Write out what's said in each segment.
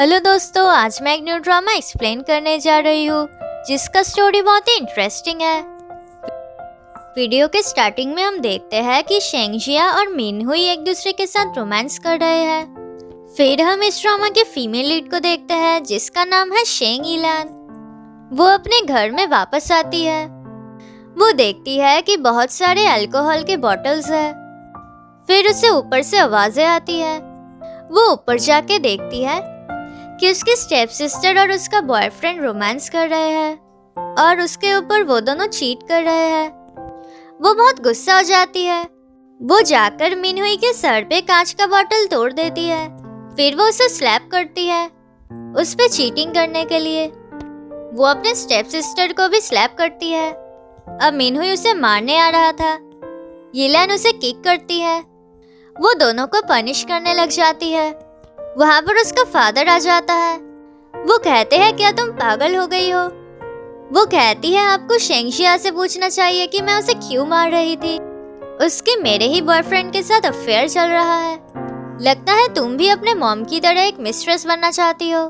Hello दोस्तों, आज मैं एक न्यू ड्रामा एक्सप्लेन करने जा रही हूँ जिसका स्टोरी बहुत ही इंटरेस्टिंग है। वीडियो के स्टार्टिंग में हम देखते हैं कि शेंगजिया और मिनहुई एक दूसरे के साथ रोमांस कर रहे हैं। फिर हम इस ड्रामा के फीमेल लीड को देखते हैं जिसका नाम है शेंग इलान। वो अपने घर में वापस आती है। वो देखती है कि बहुत सारे अल्कोहल के बॉटल्स है। फिर उसे ऊपर से आवाजें आती है। वो ऊपर जाके देखती है कि उसकी स्टेप सिस्टर और उसका बॉयफ्रेंड रोमांस कर रहे हैं और उसके ऊपर वो दोनों चीट कर रहे हैं। वो बहुत गुस्सा हो जाती है। वो जाकर मिनहुई के सर पे कांच का बॉटल तोड़ देती है। फिर वो उसे स्लैप करती है उस पे चीटिंग करने के लिए। वो अपने स्टेप सिस्टर को भी स्लैप करती है। अब मिनहुई उसे मारने आ रहा था। यिलान उसे किक करती है। वो दोनों को पनिश करने लग जाती है। वहाँ पर उसका फादर आ जाता है। वो कहते हैं क्या तुम पागल हो गई हो। वो कहती है आपको शेंगजिया से पूछना चाहिए कि मैं उसे क्यों मार रही थी। उसके मेरे ही बॉयफ्रेंड के साथ अफेयर चल रहा है। लगता है तुम भी अपने मॉम की तरह एक मिस्ट्रेस बनना चाहती हो।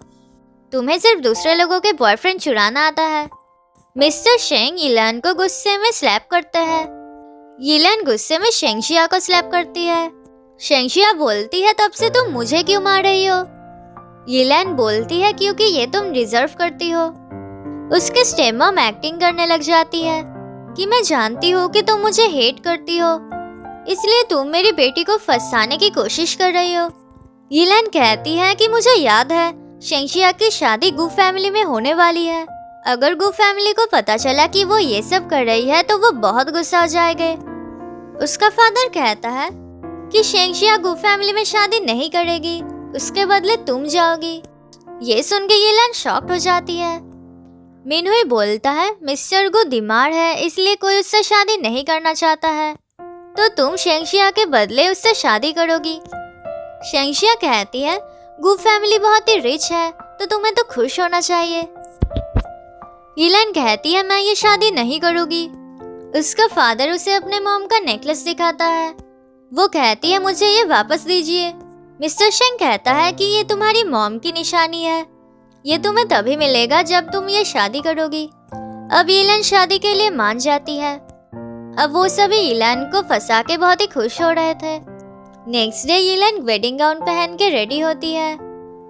तुम्हें सिर्फ दूसरे लोगों के बॉयफ्रेंड चुराना आता है। मिस्टर शेंग यिलान को गुस्से में स्लैप करते हैं। यिलान गुस्से में शेंगजिया को स्लैप करती है। शेंगजिया बोलती है तब से तुम मुझे क्यों मार रही हो। यिलान बोलती है क्योंकि ये तुम डिजर्व करती हो। उसके स्टेमॉम एक्टिंग करने लग जाती है कि मैं जानती हूँ कि तुम मुझे हेट करती हो, इसलिए तुम मेरी बेटी को फंसाने की कोशिश कर रही हो। यिलान कहती है कि मुझे याद है शेंगजिया की शादी गु फैमिली में होने वाली है। अगर गु फैमिली को पता चला कि वो ये सब कर रही है तो वो बहुत गुस्सा हो जाएंगे। उसका फादर कहता है कि शेंगजिया गु फैमिली में शादी नहीं करेगी, उसके बदले तुम जाओगी। ये सुन के यिलान शॉक्ड हो जाती है। मिनहुई बोलता है मिस्टर गु बीमार है इसलिए कोई उससे शादी नहीं करना चाहता है, तो तुम शेंगजिया के बदले उससे शादी करोगी। शेंगजिया कहती है गु फैमिली बहुत ही रिच है तो तुम्हें तो खुश होना चाहिए। यिलान कहती है मैं ये शादी नहीं करूँगी। उसका फादर उसे अपने मॉम का नेकलेस दिखाता है। वो कहती है मुझे ये वापस दीजिए। मिस्टर शेंग कहता है कि ये तुम्हारी मॉम की निशानी है, ये तुम्हें तभी मिलेगा जब तुम ये शादी करोगी। अब यिलान शादी के लिए मान जाती है। अब वो सभी यिलान को फंसा के बहुत ही खुश हो रहे थे। Next day Yilan wedding gown पहन के रेडी होती है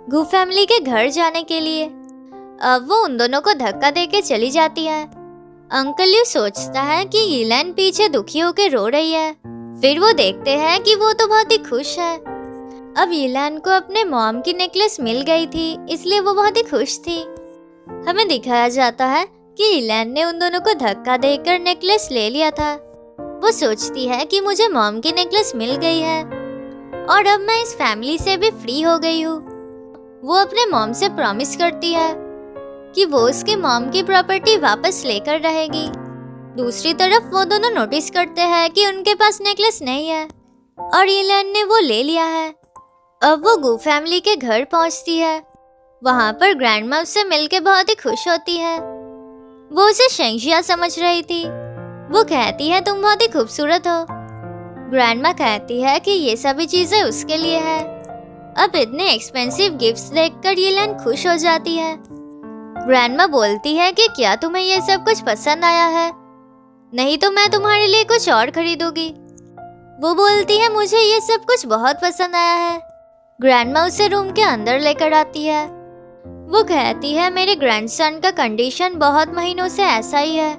गु फैमिली के घर जाने के लिए। अब वो उन दोनों को धक्का दे के चली जाती है। अंकल यू सोचता है कि यिलान पीछे दुखी होकर रो रही है। फिर वो देखते हैं कि वो तो बहुत ही खुश है। अब यिलान को अपने मॉम की नेकलेस मिल गई थी इसलिए वो बहुत ही खुश थी। हमें दिखाया जाता है कि यिलान ने उन दोनों को धक्का देकर नेकलेस ले लिया था। वो सोचती है कि मुझे मॉम की नेकलेस मिल गई है और अब मैं इस फैमिली से भी फ्री हो गई हूँ। वो अपने मॉम से प्रॉमिस करती है कि वो उसके मॉम की प्रॉपर्टी वापस लेकर रहेगी। दूसरी तरफ वो दोनों नोटिस करते हैं कि उनके पास नेकलेस नहीं है और यिलान ने वो ले लिया है। अब वो गु फैमिली के घर पहुंचती है। वहां पर ग्रैंडमा उससे मिलके बहुत ही खुश होती है। वो उसे शेंगजिया समझ रही थी। वो कहती है तुम बहुत ही खूबसूरत हो। ग्रैंडमा कहती है कि ये सभी चीजें उसके लिए है। अब इतने एक्सपेंसिव गिफ्ट्स देखकर यिलान खुश हो जाती है। ग्रैंडमा बोलती है कि क्या तुम्हें ये सब कुछ पसंद आया है, नहीं तो मैं तुम्हारे लिए कुछ और खरीदूंगी। वो बोलती है मुझे ये सब कुछ बहुत पसंद आया है। ग्रैंडमा उसे रूम के अंदर लेकर आती है। वो कहती है मेरे ग्रैंडसन का कंडीशन बहुत महीनों से ऐसा ही है।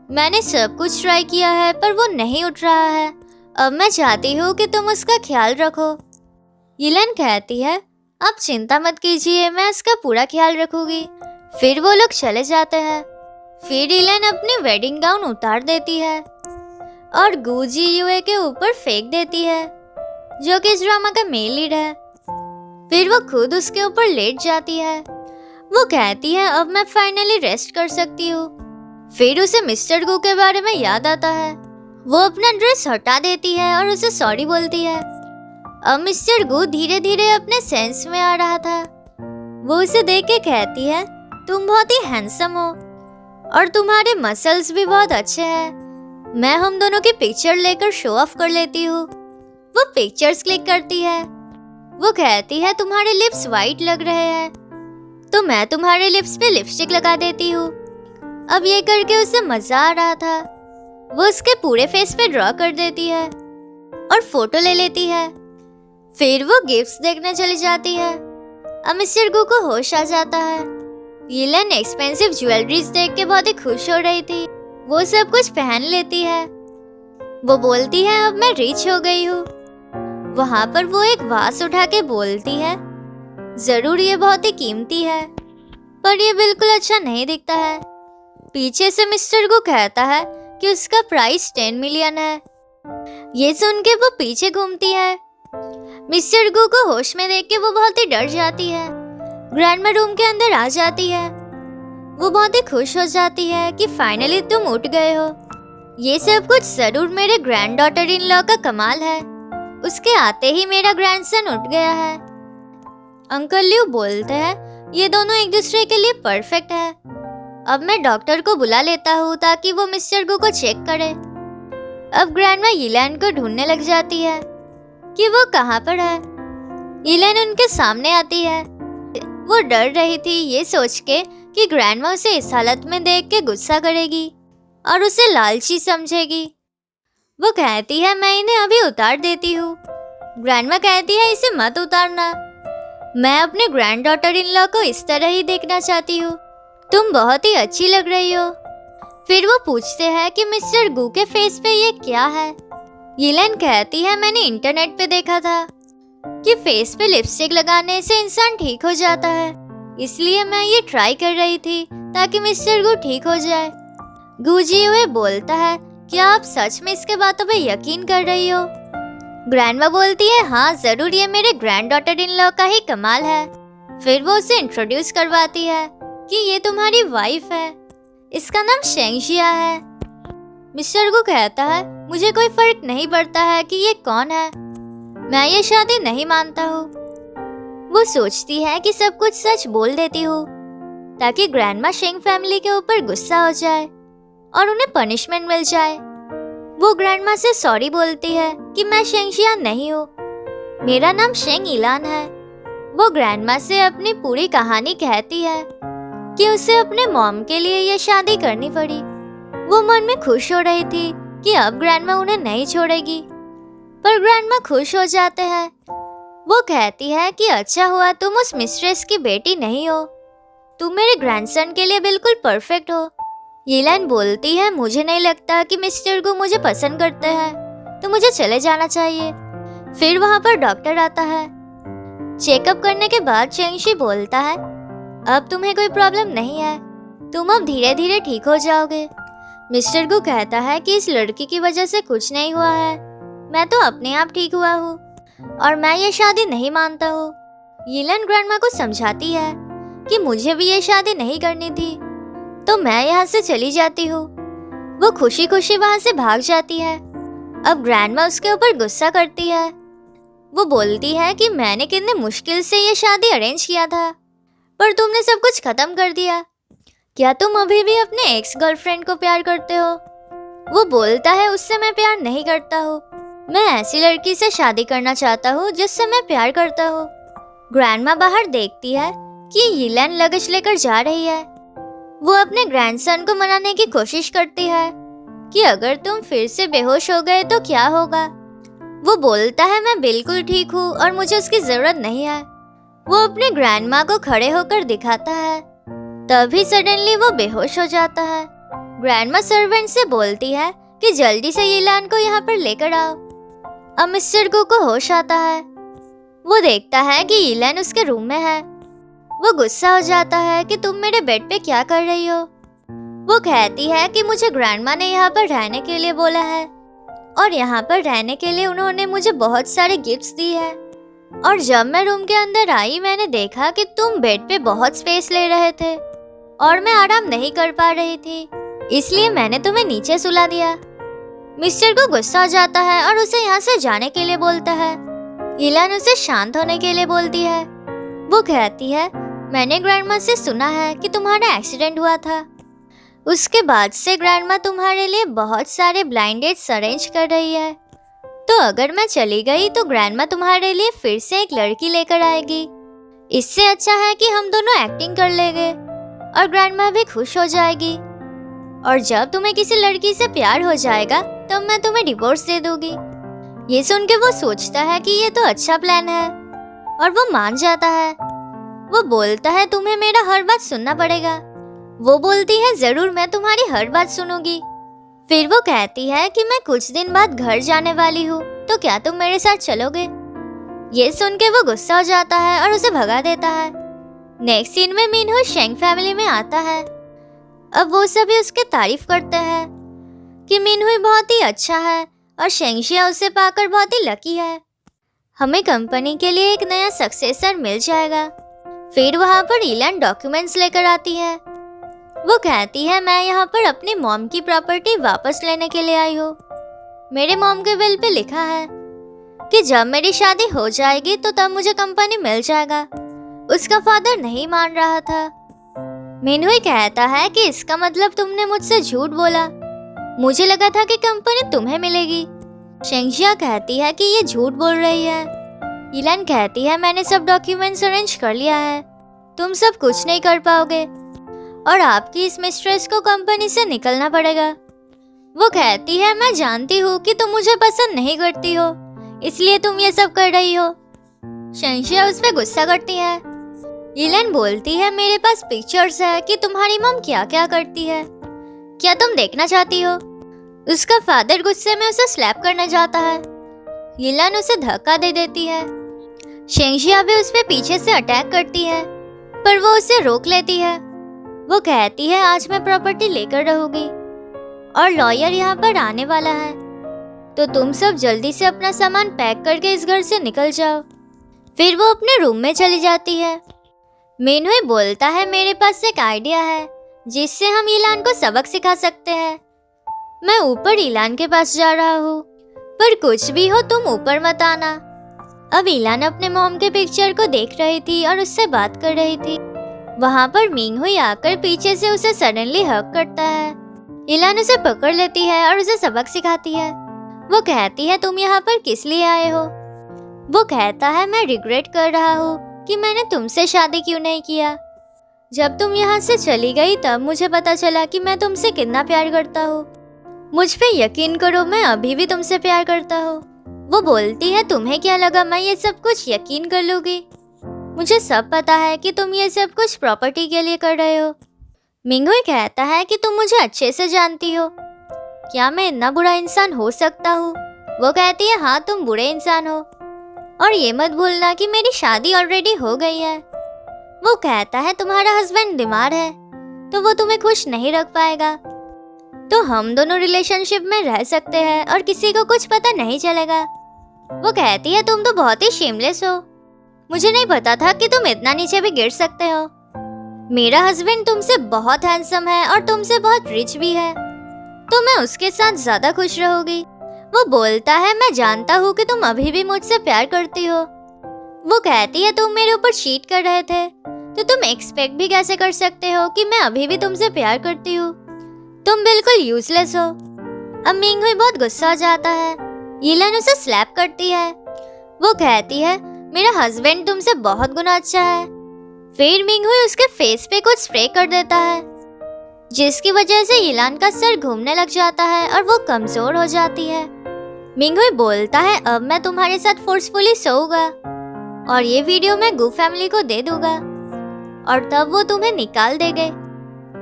मैंने सब कुछ ट्राई किया है पर वो नहीं उठ रहा है। अब मैं चाहती हूँ कि तुम उसका ख्याल रखो। यिलान कहती है आप चिंता मत कीजिए, मैं उसका पूरा ख्याल रखूंगी। फिर वो लोग चले जाते हैं। फिर यिलान अपनी वेडिंग गाउन उतार देती है और गु जियुए के ऊपर फेंक देती है, जो कि इस ड्रामा का मेन लीड है। फिर वो खुद उसके ऊपर लेट जाती है। वो कहती है अब मैं फाइनली रेस्ट कर सकती हूँ। फिर उसे मिस्टर गु के बारे में याद आता है। वो अपना ड्रेस हटा देती है और उसे सॉरी बोलती है। अब मिस्टर गु धीरे धीरे अपने सेंस में आ रहा था। वो उसे देख के कहती है तुम बहुत ही हैंडसम हो और तुम्हारे मसल्स भी बहुत अच्छे हैं। मैं हम दोनों की पिक्चर लेकर शो ऑफ कर लेती हूँ। वो पिक्चर्स क्लिक करती है। वो कहती है तुम्हारे लिप्स वाइट लग रहे हैं, तो मैं तुम्हारे लिप्स पे लिपस्टिक लगा देती हूँ। अब ये करके उसे मजा आ रहा था। वो उसके पूरे फेस पे ड्रॉ कर देती है और फोटो ले लेती है। फिर वो गिफ्ट्स देखने चली जाती है। अब मिस्टर गू को होश आ जाता है। यीलन एक्सपेंसिव ज्वेलरीज देख के बहुत ही खुश हो रही थी। वो सब कुछ पहन लेती है। वो बोलती है अब मैं रिच हो गई हूँ। वहाँ पर वो एक वास उठा के बोलती है जरूर ये बहुत ही कीमती है, पर ये बिल्कुल अच्छा नहीं दिखता है। पीछे से मिस्टर गू कहता है कि उसका प्राइस 10 मिलियन है। ये सुन के वो पीछे घूमती है। मिस्टर गू को होश में देख के वो बहुत ही डर जाती है। ग्रैंडमा रूम के अंदर आ जाती है। वो बहुत ही खुश हो जाती है कि फाइनली तुम उठ गए हो। ये सब कुछ जरूर मेरे ग्रैंड डॉटर इन लॉ का कमाल है। उसके आते ही मेरा ग्रैंडसन उठ गया है। अंकल ल्यू बोलते हैं ये दोनों एक दूसरे के लिए परफेक्ट है। अब मैं डॉक्टर को बुला लेता हूँ ताकि वो मिस्टर गू को चेक करे। अब ग्रैंडमा यीलन को ढूंढने लग जाती है कि वो कहाँ पर है। यीलन उनके सामने आती है। वो डर रही थी ये सोच के कि ग्रैंडमा उसे इस हालत में देख के गुस्सा करेगी और उसे लालची समझेगी। वो कहती है मैं इन्हें अभी उतार देती हूँ। ग्रैंडमा कहती है इसे मत उतारना, मैं अपने ग्रैंड डॉटर इन लॉ को इस तरह ही देखना चाहती हूँ। तुम बहुत ही अच्छी लग रही हो। फिर वो पूछते हैं कि मिस्टर गू के फेस पे ये क्या है। यीलन कहती है मैंने इंटरनेट पे देखा था कि फेस पे लिपस्टिक लगाने से इंसान ठीक हो जाता है, इसलिए मैं ये ट्राई कर रही थी ताकि मिस्टर गू ठीक हो जाए। गूजी हुए बोलता है क्या आप सच में इसके बातों पे यकीन कर रही हो। ग्रैंडमा बोलती है हाँ जरूर, ये मेरे ग्रैंड डॉटर इन लॉ का ही कमाल है। फिर वो उसे इंट्रोड्यूस करवाती है कि ये तुम्हारी वाइफ है, इसका नाम शेंगजिया है। मिस्टर गू कहता है मुझे कोई फर्क नहीं पड़ता है कि ये कौन है, मैं ये शादी नहीं मानता हूँ। वो सोचती है कि सब कुछ सच बोल देती हूँ ताकि ग्रैंडमा शेंग फैमिली के ऊपर गुस्सा हो जाए और उन्हें पनिशमेंट मिल जाए। वो ग्रैंडमा से सॉरी बोलती है कि मैं शेंगजिया नहीं हूँ, मेरा नाम शेंग इलान है। वो ग्रैंडमा से अपनी पूरी कहानी कहती है कि उसे अपने मॉम के लिए ये शादी करनी पड़ी। वो मन में खुश हो रही थी कि अब ग्रैंडमा उन्हें नहीं छोड़ेगी, पर ग्रैंडमा खुश हो जाते हैं। वो कहती है कि अच्छा हुआ तुम उस मिस्ट्रेस की बेटी नहीं हो, तुम मेरे ग्रैंडसन के लिए बिल्कुल परफेक्ट हो। यीलन बोलती है मुझे नहीं लगता कि मिस्टर गू मुझे पसंद करते हैं, तो मुझे चले जाना चाहिए। फिर वहाँ पर डॉक्टर आता है। चेकअप करने के बाद चेंगशी बोलता है अब तुम्हें कोई प्रॉब्लम नहीं है, तुम अब धीरे धीरे ठीक हो जाओगे। मिस्टर गू कहता है कि इस लड़की की वजह से कुछ नहीं हुआ है, मैं तो अपने आप ठीक हुआ हूँ और मैं ये शादी नहीं मानता हूँ। यीलन ग्रैंडमा को समझाती है कि मुझे भी ये शादी नहीं करनी थी, तो मैं यहाँ से चली जाती हूँ। वो खुशी खुशी वहाँ से भाग जाती है। अब ग्रैंडमा उसके ऊपर गुस्सा करती है। वो बोलती है कि मैंने कितने मुश्किल से ये शादी अरेंज किया था, पर तुमने सब कुछ खत्म कर दिया। क्या तुम अभी भी अपने एक्स गर्लफ्रेंड को प्यार करते हो? वो बोलता है उससे मैं प्यार नहीं करता हूँ, मैं ऐसी लड़की से शादी करना चाहता हूँ जिससे मैं प्यार करता हूँ। ग्रैंडमा बाहर देखती है कि यीलन लगेज लेकर जा रही है। वो अपने ग्रैंडसन को मनाने की कोशिश करती है कि अगर तुम फिर से बेहोश हो गए तो क्या होगा। वो बोलता है मैं बिल्कुल ठीक हूँ और मुझे उसकी जरूरत नहीं है। वो अपने ग्रैंडमा को खड़े होकर दिखाता है, तभी सडनली वो बेहोश हो जाता है। ग्रैंडमा सर्वेंट से बोलती है कि जल्दी से यीलन को यहाँ पर लेकर आओ। अब मिस्टर गू को होश आता है। वो देखता है कि यीलन उसके रूम में है। वो गुस्सा हो जाता है कि तुम मेरे बेड पे क्या कर रही हो। वो कहती है कि मुझे ग्रैंडमा ने यहाँ पर रहने के लिए बोला है और यहाँ पर रहने के लिए उन्होंने मुझे बहुत सारे गिफ्ट्स दिए हैं, और जब मैं रूम के अंदर आई मैंने देखा कि तुम बेड पे बहुत स्पेस ले रहे थे और मैं आराम नहीं कर पा रही थी, इसलिए मैंने तुम्हें नीचे सुला दिया। मिस्टर को गुस्सा हो जाता है और उसे यहाँ से जाने के लिए बोलता है। यीलन उसे शांत होने के लिए बोलती है। वो कहती है मैंने ग्रैंडमा से सुना है कि तुम्हारा एक्सीडेंट हुआ था, उसके बाद से ग्रैंडमा तुम्हारे लिए बहुत सारे ब्लाइंड डेट्स अरेंज कर रही है। तो अगर मैं चली गई तो ग्रैंडमा तुम्हारे लिए फिर से एक लड़की लेकर आएगी। इससे अच्छा है कि हम दोनों एक्टिंग कर लेंगे और ग्रैंडमा भी खुश हो जाएगी। और जब तुम्हें किसी लड़की से प्यार हो जाएगा तो मैं तुम्हें डिवोर्स दे दूंगी। ये सुन के वो सोचता है कि ये तो अच्छा प्लान है और वो मान जाता है। वो बोलता है तुम्हें मेरा हर बात सुनना पड़ेगा। वो बोलती है जरूर, मैं तुम्हारी हर बात सुनूंगी। फिर वो कहती है कि मैं कुछ दिन बाद घर जाने वाली हूँ, तो क्या तुम मेरे साथ चलोगे? ये सुन के वो गुस्सा हो जाता है और उसे भगा देता है। नेक्स्ट सीन में मिनहो शेंग फैमिली में आता है। अब वो सभी उसके तारीफ करते हैं कि मिनहो बहुत ही अच्छा है और शेंगशिया उसे पाकर बहुत ही लकी है। हमें कंपनी के लिए एक नया सक्सेसर मिल जाएगा। फिर वहाँ पर ईलान डॉक्यूमेंट्स लेकर आती है। वो कहती है मैं यहाँ पर अपनी मॉम की प्रॉपर्टी वापस लेने के लिए आई हूँ। मेरे मॉम के विल पे लिखा है कि जब मेरी शादी हो जाएगी तो तब मुझे कंपनी मिल जाएगा। उसका फादर नहीं मान रहा था। मिनहुई कहता है कि इसका मतलब तुमने मुझसे झूठ बोला। मुझे लगा था कि कंपनी तुम्हें मिलेगी। शेंगशिया कहती है कि ये झूठ बोल रही है। ईलान कहती है मैंने सब डॉक्यूमेंट्स अरेंज कर लिया है, तुम सब कुछ नहीं कर पाओगे और आपकी इस मिस्ट्रेस को कंपनी से निकलना पड़ेगा। वो कहती है मैं जानती हूँ कि तुम मुझे पसंद नहीं करती हो, इसलिए तुम ये सब कर रही हो। शेंगशिया उस पर गुस्सा करती है। ईलान बोलती है मेरे पास पिक्चर्स है कि तुम्हारी मॉम क्या क्या करती है, क्या तुम देखना चाहती हो? उसका फादर गुस्से में उसे स्लैप करने जाता है। ईलान उसे धक्का दे देती है। शेंगशिया भी उस पे पीछे से अटैक करती है, पर वो उसे रोक लेती है। वो कहती है आज मैं प्रॉपर्टी लेकर रहूंगी और लॉयर यहाँ पर आने वाला है, तो तुम सब जल्दी से अपना सामान पैक करके इस घर से निकल जाओ। फिर वो अपने रूम में चली जाती है। मिनहुई बोलता है मेरे पास एक आइडिया है जिससे हम ईलान को सबक सिखा सकते हैं। मैं ऊपर ईलान के पास जा रहा हूँ, पर कुछ भी हो तुम ऊपर मत आना। अब ईलान अपने मॉम के पिक्चर को देख रही थी और उससे बात कर रही थी। वहाँ पर मिनहुई आकर पीछे से उसे सडनली हग करता है। ईलान उसे पकड़ लेती है और उसे सबक सिखाती है। वो कहती है तुम यहाँ पर किस लिए आए हो? वो कहता है मैं रिग्रेट कर रहा हूँ कि मैंने तुमसे शादी क्यों नहीं किया। जब तुम यहाँ से चली गई तब मुझे पता चला कि मैं तुमसे कितना प्यार करता हूँ। मुझ पे यकीन करो, मैं अभी भी तुमसे प्यार करता हूँ। वो बोलती है तुम्हें क्या लगा मैं ये सब कुछ यकीन कर लूंगी? मुझे सब पता है कि तुम ये सब कुछ प्रॉपर्टी के लिए कर रहे हो। मिनहुई कहता है कि तुम मुझे अच्छे से जानती हो, क्या मैं इतना बुरा इंसान हो सकता हूँ? वो कहती है हाँ तुम बुरे इंसान हो और ये मत भूलना कि मेरी शादी ऑलरेडी हो गई है। वो कहता है तुम्हारा हस्बैंड बीमार है तो वो तुम्हें खुश नहीं रख पाएगा, तो हम दोनों रिलेशनशिप में रह सकते हैं और किसी को कुछ पता नहीं चलेगा। वो कहती है तुम तो बहुत ही शेमलेस हो, मुझे नहीं पता था कि तुम इतना नीचे भी गिर सकते हो। मेरा हस्बैंड तुमसे बहुत हैंडसम है और तुमसे बहुत रिच भी है, तो मैं उसके साथ ज्यादा खुश रहूंगी। वो बोलता है मैं जानता हूँ कि तुम अभी भी मुझसे प्यार करती हो। वो कहती है तुम मेरे ऊपर चीट कर रहे थे, तो तुम एक्सपेक्ट भी कैसे कर सकते हो कि मैं अभी भी तुमसे प्यार करती हूँ? तुम बिल्कुल यूजलेस हो। अब मिनहुई बहुत गुस्सा हो जाता है। ईलान उसे स्लैप करती है। वो कहती है मेरा हस्बैंड तुमसे बहुत गुना अच्छा है। फिर मिनहुई उसके फेस पे कुछ स्प्रे कर देता है, जिसकी वजह से ईलान का सर घूमने लग जाता है और वो कमजोर हो जाती है। मिनहुई बोलता है अब मैं तुम्हारे साथ फोर्सफुली सोऊंगा और ये वीडियो मैं गू फैमिली को दे दूंगा और तब वो तुम्हें निकाल देंगे।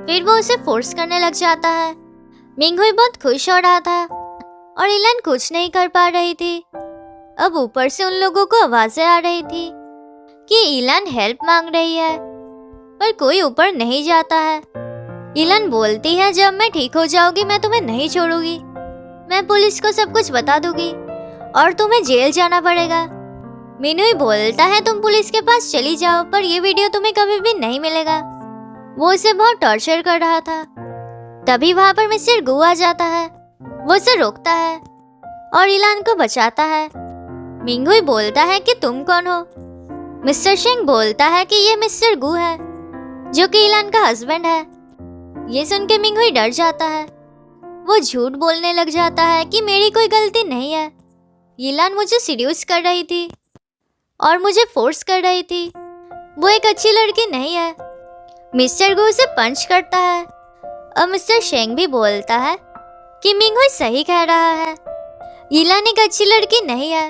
फिर वो उसे फोर्स करने लग जाता है। मिनहुई बहुत खुश हो रहा था और ईलान कुछ नहीं कर पा रही थी। अब ऊपर से उन लोगों को आवाजें आ रही थी कि ईलान हेल्प मांग रही है, पर कोई ऊपर नहीं जाता है। ईलान बोलती है जब मैं ठीक हो जाऊंगी मैं तुम्हें नहीं छोड़ूंगी, मैं पुलिस को सब कुछ बता दूंगी और तुम्हें जेल जाना पड़ेगा। मिनहुई बोलता है तुम पुलिस के पास चली जाओ, पर ये वीडियो तुम्हें कभी भी नहीं मिलेगा। वो उसे बहुत टॉर्चर कर रहा था। तभी वहाँ पर मिस्टर गू आ जाता है। वो उसे रोकता है और ईलान को बचाता है। मिनहुई बोलता है कि तुम कौन हो? मिस्टर शेंग बोलता है कि ये मिस्टर गू है, जो कि ईलान का हस्बैंड है। ये सुन के मिनहुई डर जाता है। वो झूठ बोलने लग जाता है कि मेरी कोई गलती नहीं है, यिलान मुझे सीड्यूस कर रही थी और मुझे फोर्स कर रही थी। वो एक अच्छी लड़की नहीं है। मिस्टर गो उसे पंच करता है और मिस्टर शेंग भी बोलता है कि मिंगहुई सही कह रहा है, यिलान एक अच्छी लड़की नहीं है।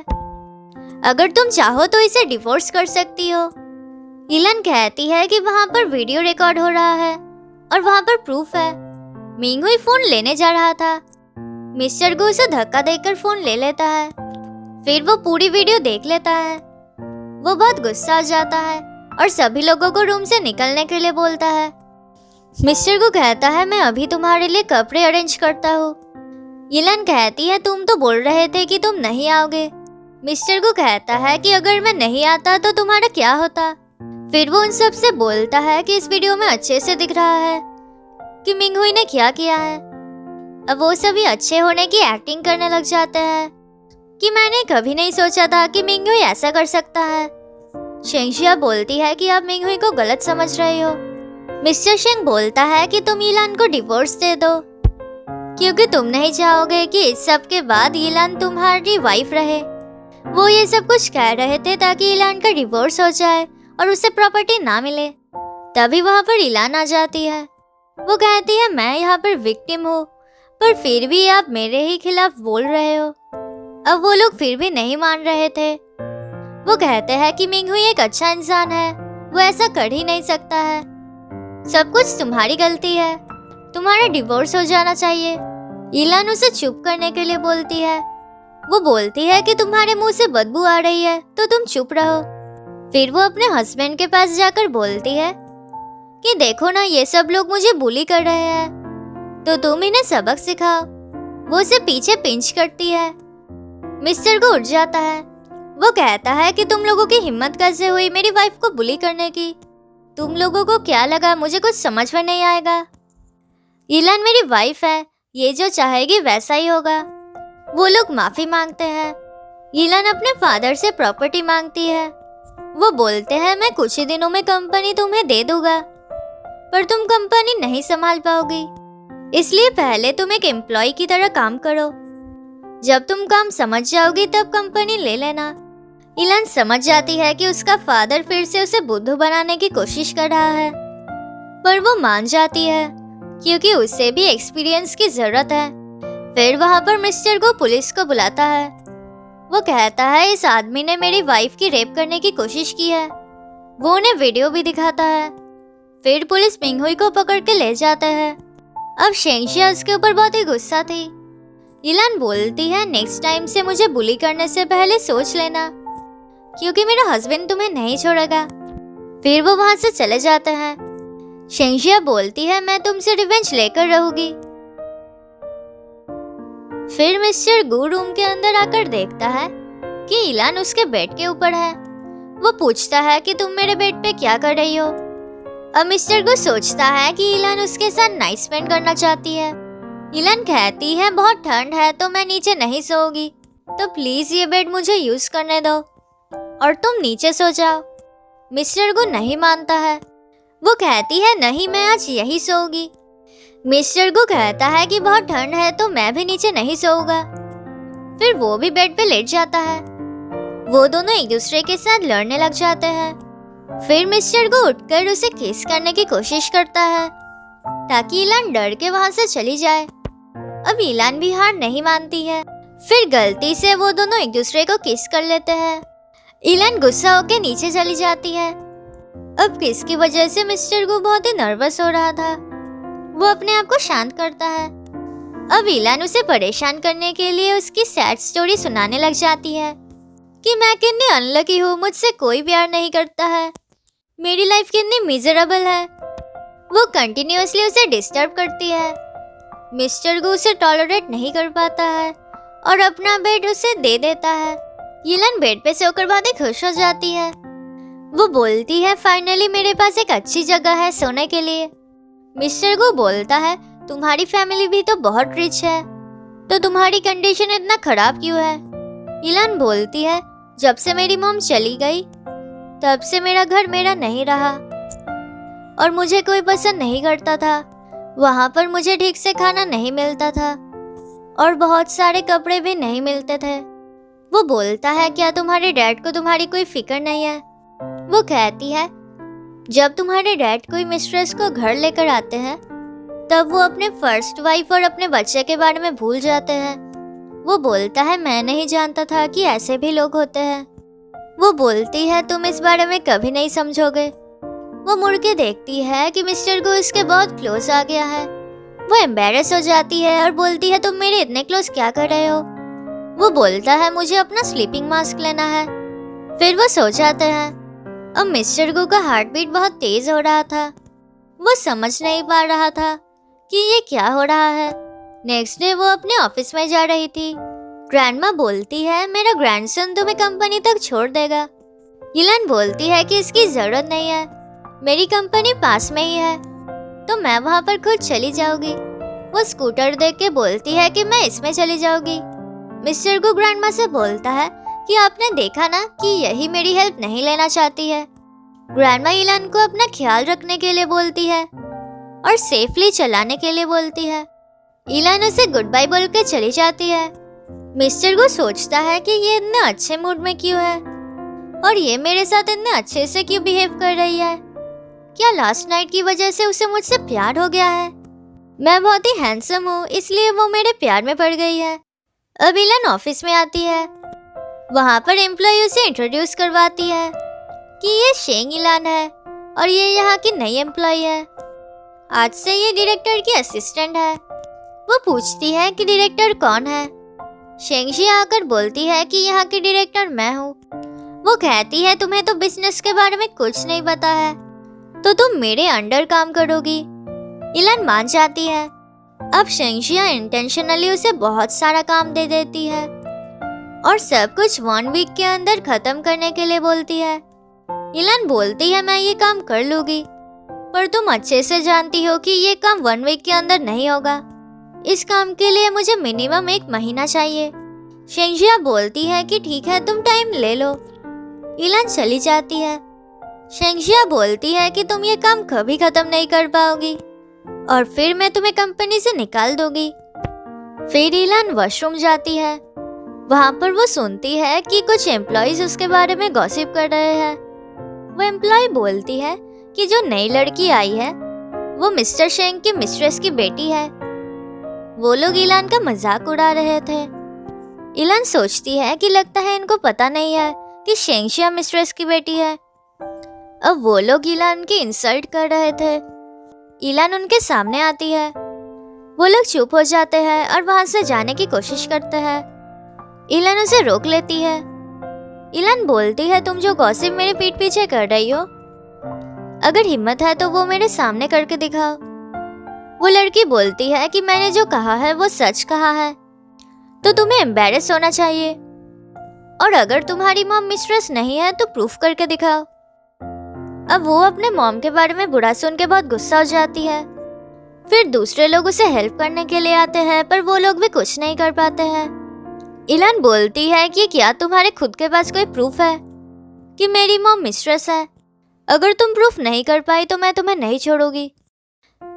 अगर तुम चाहो तो इसे डिवोर्स कर सकती हो। यिलान कहती है कि वहाँ पर वीडियो रिकॉर्ड हो रहा है और वहाँ पर प्रूफ है। मिंगहुई फोन लेने जा रहा था। मिस्टर गो उसे धक्का देकर फोन ले लेता है। फिर वो पूरी वीडियो देख लेता है। वो बहुत गुस्सा आ जाता है और सभी लोगों को रूम से निकलने के लिए बोलता है। मिस्टर गो कहता है मैं अभी तुम्हारे लिए कपड़े अरेंज करता हूँ। यिलान कहती है तुम तो बोल रहे थे कि तुम नहीं आओगे। मिस्टर गो कहता है कि अगर मैं नहीं आता तो तुम्हारा क्या होता। फिर वो उन सब से बोलता है कि इस वीडियो में अच्छे से दिख रहा है कि मिंगहुई ने क्या किया है। अब वो सभी अच्छे होने की एक्टिंग करने लग जाते हैं कि मैंने कभी नहीं सोचा था कि मिंगहुई ऐसा कर सकता है। शेंगशिया बोलती है कि आप मिंगहुई को गलत समझ रहे हो। मिस्टर शेंग बोलता है कि तुम यिलान को डिवोर्स दे दो क्योंकि तुम नहीं चाहोगे कि इस सब के बाद यिलान तुम्हारी वाइफ रहे। वो ये सब कुछ कह रहे थे ताकि यिलान का डिवोर्स हो जाए और उसे प्रॉपर्टी ना मिले। तभी वहाँ पर यिलान आ जाती है। वो कहती है मैं यहाँ पर विक्टिम हूँ पर फिर भी आप मेरे ही खिलाफ बोल रहे हो। अब वो लोग फिर भी नहीं मान रहे थे। वो कहते हैं कि मिंगहुई एक अच्छा इंसान है, वो ऐसा कर ही नहीं सकता है। सब कुछ तुम्हारी गलती है, तुम्हारा डिवोर्स हो जाना चाहिए। यिलान उसे चुप करने के लिए बोलती है। वो बोलती है कि तुम्हारे मुंह से बदबू आ रही है तो तुम चुप रहो। फिर वो अपने हस्बैंड के पास जाकर बोलती है कि देखो ना ये सब लोग मुझे बुली कर रहे हैं तो तुम इन्हें सबक सिखाओ। वो उसे पीछे पिंच करती है। मिस्टर को उठ जाता है। वो कहता है कि तुम लोगों की हिम्मत कैसे हुई मेरी वाइफ को बुली करने की। तुम लोगों को क्या लगा मुझे कुछ समझ में नहीं आएगा। यिलान मेरी वाइफ है, ये जो चाहेगी वैसा ही होगा। वो लोग माफी मांगते हैं। यिलान अपने फादर से प्रॉपर्टी मांगती है। वो बोलते हैं मैं कुछ ही दिनों में कंपनी तुम्हें दे दूंगा पर तुम कंपनी नहीं संभाल पाओगी, इसलिए पहले तुम एक एम्प्लॉय की तरह काम करो। जब तुम काम समझ जाओगी तब कंपनी ले लेना। यिलान समझ जाती है कि उसका फादर फिर से उसे बुद्धू बनाने की कोशिश कर रहा है पर वो मान जाती है क्योंकि उसे भी एक्सपीरियंस की जरूरत है। फिर वहाँ पर मिस्टर को पुलिस को बुलाता है। वो कहता है इस आदमी ने मेरी वाइफ की रेप करने की कोशिश की है। वो उन्हें वीडियो भी दिखाता है। फिर पुलिस मिंगहुई को पकड़ के ले जाता है। अब शेंगशिया उसके ऊपर बहुत ही गुस्सा थी। यिलान बोलती है नेक्स्ट टाइम से मुझे बुली करने से पहले सोच लेना क्योंकि मेरा हस्बैंड तुम्हें नहीं छोड़ेगा। फिर वो वहां से चले जाते हैं। शेंगशिया बोलती है मैं तुमसे रिवेंज लेकर रहूंगी। फिर मिस्टर गू रूम के अंदर आकर देखता है कि यिलान उसके बेड के ऊपर है। वो पूछता है कि तुम मेरे बेड पे क्या कर रही हो। अब मिस्टर गू सोचता है कि यिलान उसके साथ नाइट स्पेंड करना चाहती है। यिलान कहती है बहुत ठंड है तो मैं नीचे नहीं सोऊंगी तो प्लीज ये बेड मुझे यूज करने दो और तुम नीचे सो जाओ। मिस्टर गू नहीं मानता है। वो कहती है नहीं मैं आज यही सोऊंगी। मिस्टर गू कहता है कि बहुत ठंड है तो मैं भी नीचे नहीं सोऊंगा। फिर वो भी बेड पे लेट जाता है। वो दोनों एक दूसरे के साथ लड़ने लग जाते हैं। फिर मिस्टर गू उठकर उसे किस करने की कोशिश करता है ताकि यिलान डर के वहां से चली जाए। अब यिलान भी हार नहीं मानती है। फिर गलती से वो दोनों एक दूसरे को किस कर लेते हैं। यिलान गुस्सा होकर नीचे चली जाती है। अब किस की वजह से मिस्टर गू बहुत ही नर्वस हो रहा था। वो अपने आप को शांत करता है। अब यिलान उसे परेशान करने के लिए उसकी सैड स्टोरी सुनाने लग जाती है कि मैं कितनी अनलकी हूँ, मुझसे कोई प्यार नहीं करता है, मेरी लाइफ कितनी मिजरेबल है। वो कंटिन्यूअसली उसे डिस्टर्ब करती है। मिस्टर गू उसे टॉलरेट नहीं कर पाता है और अपना बेड उसे दे देता है। यिलान बेड पे सोकर बहुत ही खुश हो जाती है। वो बोलती है फाइनली मेरे पास एक अच्छी जगह है सोने के लिए। मिस्टर गू बोलता है तुम्हारी फैमिली भी तो बहुत रिच है तो तुम्हारी कंडीशन इतना खराब क्यों है। यिलान बोलती है जब से मेरी मॉम चली गई तब से मेरा घर मेरा नहीं रहा और मुझे कोई पसंद नहीं करता था। वहाँ पर मुझे ठीक से खाना नहीं मिलता था और बहुत सारे कपड़े भी नहीं मिलते थे। वो बोलता है क्या तुम्हारे डैड को तुम्हारी कोई फिक्र नहीं है। वो कहती है जब तुम्हारे डैड कोई मिस्ट्रेस को घर लेकर आते हैं तब वो अपने फर्स्ट वाइफ और अपने बच्चे के बारे में भूल जाते हैं। वो बोलता है मैं नहीं जानता था कि ऐसे भी लोग होते हैं। वो बोलती है तुम इस बारे में कभी नहीं समझोगे। वो मुड़ के देखती है कि मिस्टर को इसके बहुत क्लोज आ गया है। वो एम्बेरस हो जाती है और बोलती है तुम मेरे इतने क्लोज क्या कर रहे हो। वो बोलता है मुझे अपना स्लीपिंग मास्क लेना है। फिर वो सो जाते हैं। अब मिस्टर गो का हार्ट बीट बहुत तेज हो रहा था। वो समझ नहीं पा रहा था कि ये क्या हो रहा है। नेक्स्ट डे वो अपने ऑफिस में जा रही थी। ग्रैंडमा बोलती है मेरा ग्रैंडसन तुम्हें कंपनी तक छोड़ देगा। इलान बोलती है कि इसकी जरूरत नहीं है, मेरी कंपनी पास में ही है तो मैं वहाँ पर खुद चली जाऊंगी। वो स्कूटर देख के बोलती है कि मैं इसमें चली जाऊंगी। मिस्टर गो ग्रैंडमा से बोलता है कि आपने देखा ना कि यही मेरी हेल्प नहीं लेना चाहती है। ग्रैंडमा इलान को अपना ख्याल रखने के लिए बोलती है और सेफली चलाने के लिए बोलती है। इलान उसे गुड बाय बोल के चली जाती है। मिस्टर गो सोचता है कि ये इतने अच्छे मूड में क्यों है और ये मेरे साथ इतने अच्छे से क्यों बिहेव कर रही है। क्या लास्ट नाइट की वजह से उसे मुझसे प्यार हो गया है। मैं बहुत ही हैंडसम हूँ इसलिए वो मेरे प्यार में पड़ गई है। अब इलान ऑफिस में आती है। वहाँ पर एम्प्लॉय उसे इंट्रोड्यूस करवाती है कि ये शेंग इलान है और ये यहाँ की नई एम्प्लॉय है। आज से ये डायरेक्टर की असिस्टेंट है। वो पूछती है कि डायरेक्टर कौन है। शेंगशी आकर बोलती है कि यहाँ की डायरेक्टर मैं हूँ। वो कहती है तुम्हें तो बिजनेस के बारे में कुछ नहीं पता है तो तुम मेरे अंडर काम करोगी। इलान मान जाती है। अब शेंगशिया इंटेंशनली उसे बहुत सारा काम दे देती है और सब कुछ 1 वीक के अंदर खत्म करने के लिए बोलती है। इलान बोलती है मैं ये काम कर लूंगी पर तुम अच्छे से जानती हो कि ये काम 1 वीक के अंदर नहीं होगा। इस काम के लिए मुझे मिनिमम 1 महीना चाहिए। शेंगशिया बोलती है कि ठीक है तुम टाइम ले लो। इलान चली जाती है। शेंगशिया बोलती है कि तुम ये काम कभी खत्म नहीं कर पाओगी और फिर मैं तुम्हें कंपनी से निकाल दूंगी। फिर इलान वॉशरूम जाती है। वहाँ पर वो सुनती है कि कुछ एम्प्लॉयज उसके बारे में गॉसिप कर रहे हैं। वो एम्प्लॉय बोलती है कि जो नई लड़की आई है वो मिस्टर शेंग की मिस्ट्रेस की बेटी है। वो लोग इलान का मजाक उड़ा रहे थे। इलान सोचती है कि लगता है इनको पता नहीं है कि शेंगशिया मिस्ट्रेस की बेटी है। अब वो लोग इलान की इंसल्ट कर रहे थे। इलान उनके सामने आती है। वो लोग चुप हो जाते हैं और वहां से जाने की कोशिश करते हैं। इलान उसे रोक लेती है। इलान बोलती है तुम जो गॉसिप मेरे पीठ पीछे कर रही हो अगर हिम्मत है तो वो मेरे सामने करके दिखाओ। वो लड़की बोलती है कि मैंने जो कहा है वो सच कहा है तो तुम्हें एम्बैरेस होना चाहिए और अगर तुम्हारी मॉम मिस्ट्रेस नहीं है तो प्रूफ करके दिखाओ। अब वो अपने मॉम के बारे में बुरा सुन के बहुत गुस्सा हो जाती है। फिर दूसरे लोग उसे हेल्प करने के लिए आते हैं पर वो लोग भी कुछ नहीं कर पाते हैं। इलान बोलती है कि क्या तुम्हारे खुद के पास कोई प्रूफ है कि मेरी मॉम मिस्ट्रेस है। अगर तुम प्रूफ नहीं कर पाई तो मैं तुम्हें नहीं छोड़ूंगी।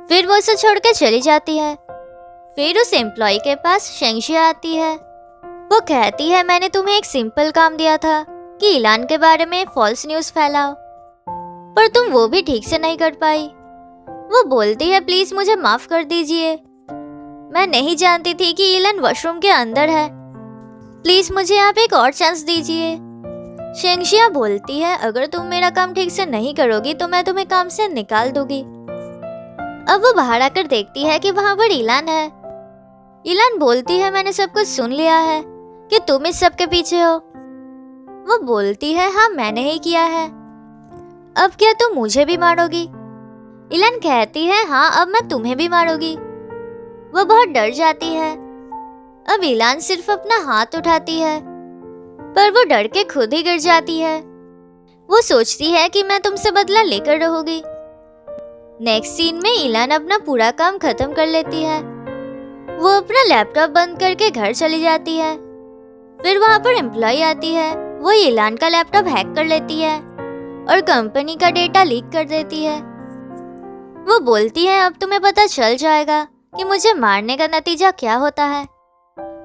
फिर वो उसे छोड़ के चली जाती है। फिर उस एम्प्लॉय के पास शेंगशिया आती है। वो कहती है मैंने तुम्हें एक सिंपल काम दिया था कि इलान के बारे में फॉल्स न्यूज़ फैलाओ पर तुम वो भी ठीक से नहीं कर पाई। वो बोलती है प्लीज मुझे माफ कर दीजिए, मैं नहीं जानती थी कि इलान वॉशरूम के अंदर है, प्लीज मुझे आप एक और चांस दीजिए। शेंगशिया बोलती है अगर तुम मेरा काम ठीक से नहीं करोगी तो मैं तुम्हें काम से निकाल दूंगी। अब वो बाहर आकर देखती है कि वहाँ पर इलान है। इलान बोलती है मैंने सब कुछ सुन लिया है कि तुम इस सब के पीछे हो। वो बोलती है हाँ मैंने ही किया है, अब क्या तुम मुझे भी मारोगी। इलान कहती है हाँ अब मैं तुम्हें भी मारूंगी। वो बहुत डर जाती है। अब इलान सिर्फ अपना हाथ उठाती है पर वो डर के खुद ही गिर जाती है। वो सोचती है कि मैं तुमसे बदला लेकर रहूंगी। नेक्स्ट सीन में इलान अपना पूरा काम खत्म कर लेती है। वो अपना लैपटॉप बंद करके घर चली जाती है। फिर वहाँ पर एम्प्लॉय आती है। वो इलान का लैपटॉप हैक कर लेती है और कंपनी का डेटा लीक कर देती है। वो बोलती है अब तुम्हें पता चल जाएगा कि मुझे मारने का नतीजा क्या होता है।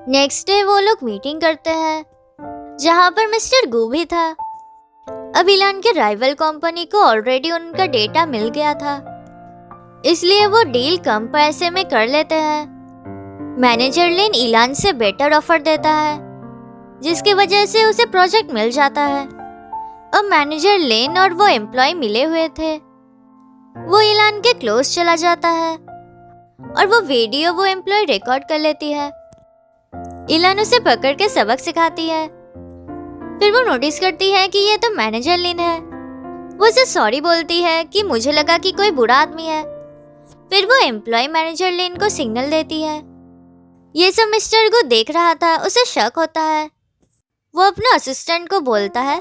नेक्स्ट डे वो लोग मीटिंग करते हैं। जहाँ पर मिस्टर गू भी था। अब इलान के राइवल कंपनी को ऑलरेडी उनका डेटा मिल गया था, इसलिए वो डील कम पैसे में कर लेते हैं। मैनेजर लिन इलान से बेटर ऑफर देता है, जिसकी वजह से उसे प्रोजेक्ट मिल जाता है। अब मैनेजर लिन और वो एम्प्लॉय मिले हुए थे। वो इलान के क्लोज चला जाता है और वो वीडियो वो एम्प्लॉय रिकॉर्ड कर लेती है। इलान उसे पकड़ के सबक सिखाती है। फिर वो नोटिस करती है कि ये तो मैनेजर लिन है। वो उसे सॉरी बोलती है कि मुझे लगा कि कोई बुरा आदमी है। फिर वो एम्प्लॉय मैनेजर लिन को सिग्नल देती है। ये सब मिस्टर को देख रहा था, उसे शक होता है। वो अपना असिस्टेंट को बोलता है,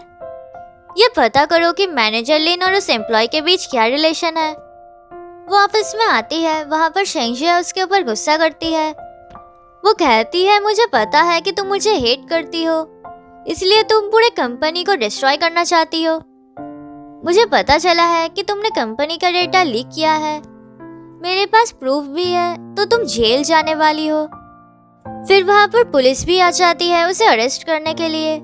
ये पता करो कि मैनेजर लिन और उस एम्प्लॉय के बीच क्या रिलेशन है। वो ऑफिस में आती है, वहाँ पर शेंगजिया उसके ऊपर गुस्सा करती है। वो कहती है, मुझे पता है कि तुम मुझे हेट करती हो, इसलिए तुम पूरे कंपनी को डिस्ट्रॉय करना चाहती हो। मुझे पता चला है कि तुमने कंपनी का डेटा लीक किया है, मेरे पास प्रूफ भी है, तो तुम जेल जाने वाली हो। फिर वहाँ पर पुलिस भी आ जाती है उसे अरेस्ट करने के लिए।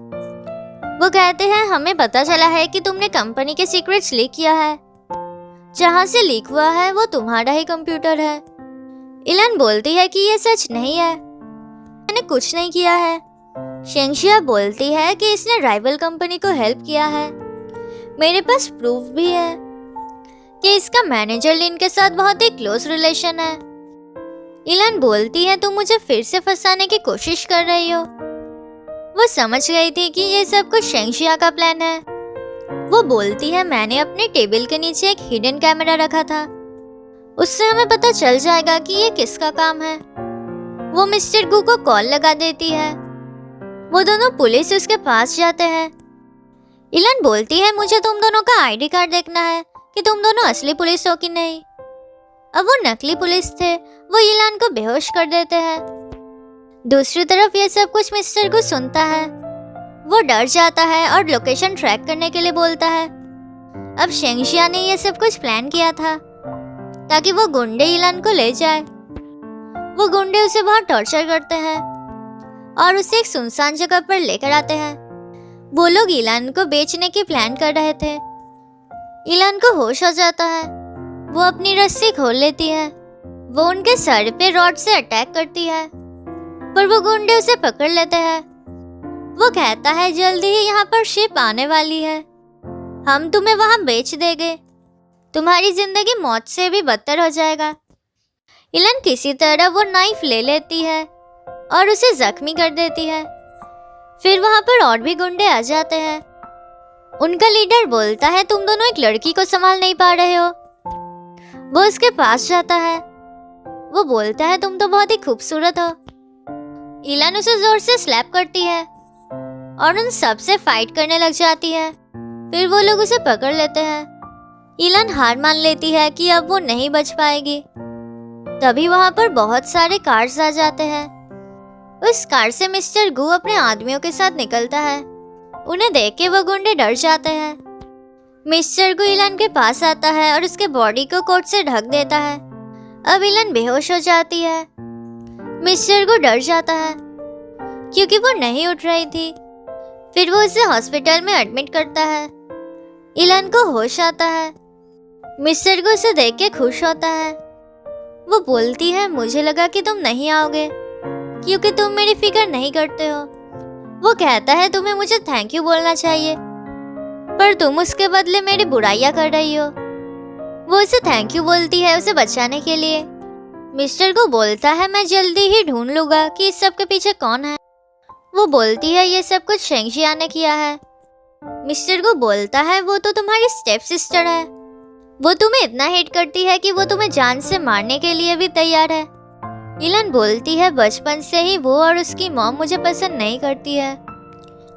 वो कहते हैं, हमें पता चला है कि तुमने कंपनी के सीक्रेट्स लीक किया है। जहाँ से लीक हुआ है वो तुम्हारा ही कंप्यूटर है। इलान बोलती है कि ये सच नहीं है, मैंने कुछ नहीं किया है। शेंगजिया बोलती है कि इसने राइवल कंपनी को हेल्प किया है। मेरे पास प्रूफ भी है कि इसका मैनेजर लिन के साथ बहुत ही क्लोज रिलेशन है। इलान बोलती है, तुम मुझे फिर से फंसाने की कोशिश कर रही हो। वो समझ गई थी कि ये सब कुछ शेंगजिया का प्लान है। वो बोलती है, मैंने अपने टेबल के नीचे एक हिडन कैमरा रखा था, उससे हमें पता चल जाएगा कि ये किसका काम है। वो मिस्टर गू को कॉल लगा देती है। वो दोनों पुलिस उसके पास जाते हैं। इलान बोलती है, मुझे तुम दोनों का आईडी कार्ड देखना है कि तुम दोनों असली पुलिस हो कि नहीं। अब वो नकली पुलिस थे। वो इलान को बेहोश कर देते हैं। दूसरी तरफ ये सब कुछ मिस्टर गू सुनता है। वो डर जाता है और लोकेशन ट्रैक करने के लिए बोलता है। अब शेंगजिया ने ये सब कुछ प्लान किया था ताकि वो गुंडे इलान को ले जाए। वो गुंडे उसे बहुत टॉर्चर करते हैं और उसे एक सुनसान जगह पर लेकर आते हैं। वो लोग इलान को बेचने की प्लान कर रहे थे। इलान को होश हो जाता है। वो अपनी रस्सी खोल लेती है। वो उनके सर पे रॉड से अटैक करती है, पर वो गुंडे उसे पकड़ लेते हैं। वो कहता है, जल्दी ही यहाँ पर शिप आने वाली है, हम तुम्हें वहाँ बेच देंगे, तुम्हारी जिंदगी मौत से भी बदतर हो जाएगा। इलान किसी तरह वो नाइफ ले लेती है और उसे जख्मी कर देती है। फिर वहाँ पर और भी गुंडे आ जाते हैं। उनका लीडर बोलता है, तुम दोनों एक लड़की को संभाल नहीं पा रहे हो। वो उसके पास जाता है। वो बोलता है, तुम तो बहुत ही खूबसूरत हो। इलान उसे जोर से स्लैप करती है और उन सब से फाइट करने लग जाती है। फिर वो लोग उसे पकड़ लेते हैं। इलान हार मान लेती है कि अब वो नहीं बच पाएगी। तभी वहाँ पर बहुत सारे कार्स आ जाते हैं। उस कार से मिस्टर गू अपने आदमियों के साथ निकलता है। उन्हें देख के वो गुंडे डर जाते हैं। मिस्टर गू इलान के पास आता है और उसके बॉडी को कोट से ढक देता है। अब इलान बेहोश हो जाती है। मिस्टर गू डर जाता है क्योंकि वो नहीं उठ रही थी। फिर वो उसे हॉस्पिटल में एडमिट करता है। इलान को होश आता है। मिस्टर गू उसे देख के खुश होता है। वो बोलती है, मुझे लगा कि तुम नहीं आओगे क्योंकि तुम मेरी फिक्र नहीं करते हो। वो कहता है, तुम्हें मुझे थैंक यू बोलना चाहिए, पर तुम उसके बदले मेरी बुराइयां कर रही हो। वो उसे थैंक यू बोलती है उसे बचाने के लिए। मिस्टर को बोलता है, मैं जल्दी ही ढूंढ लूंगा कि इस सब के पीछे कौन है। वो बोलती है, ये सब कुछ शेंगजिया ने किया है। मिस्टर को बोलता है, वो तो तुम्हारी स्टेप सिस्टर है। वो तुम्हें इतना हेट करती है कि वो तुम्हें जान से मारने के लिए भी तैयार है। इलान बोलती है, बचपन से ही वो और उसकी मॉम मुझे पसंद नहीं करती है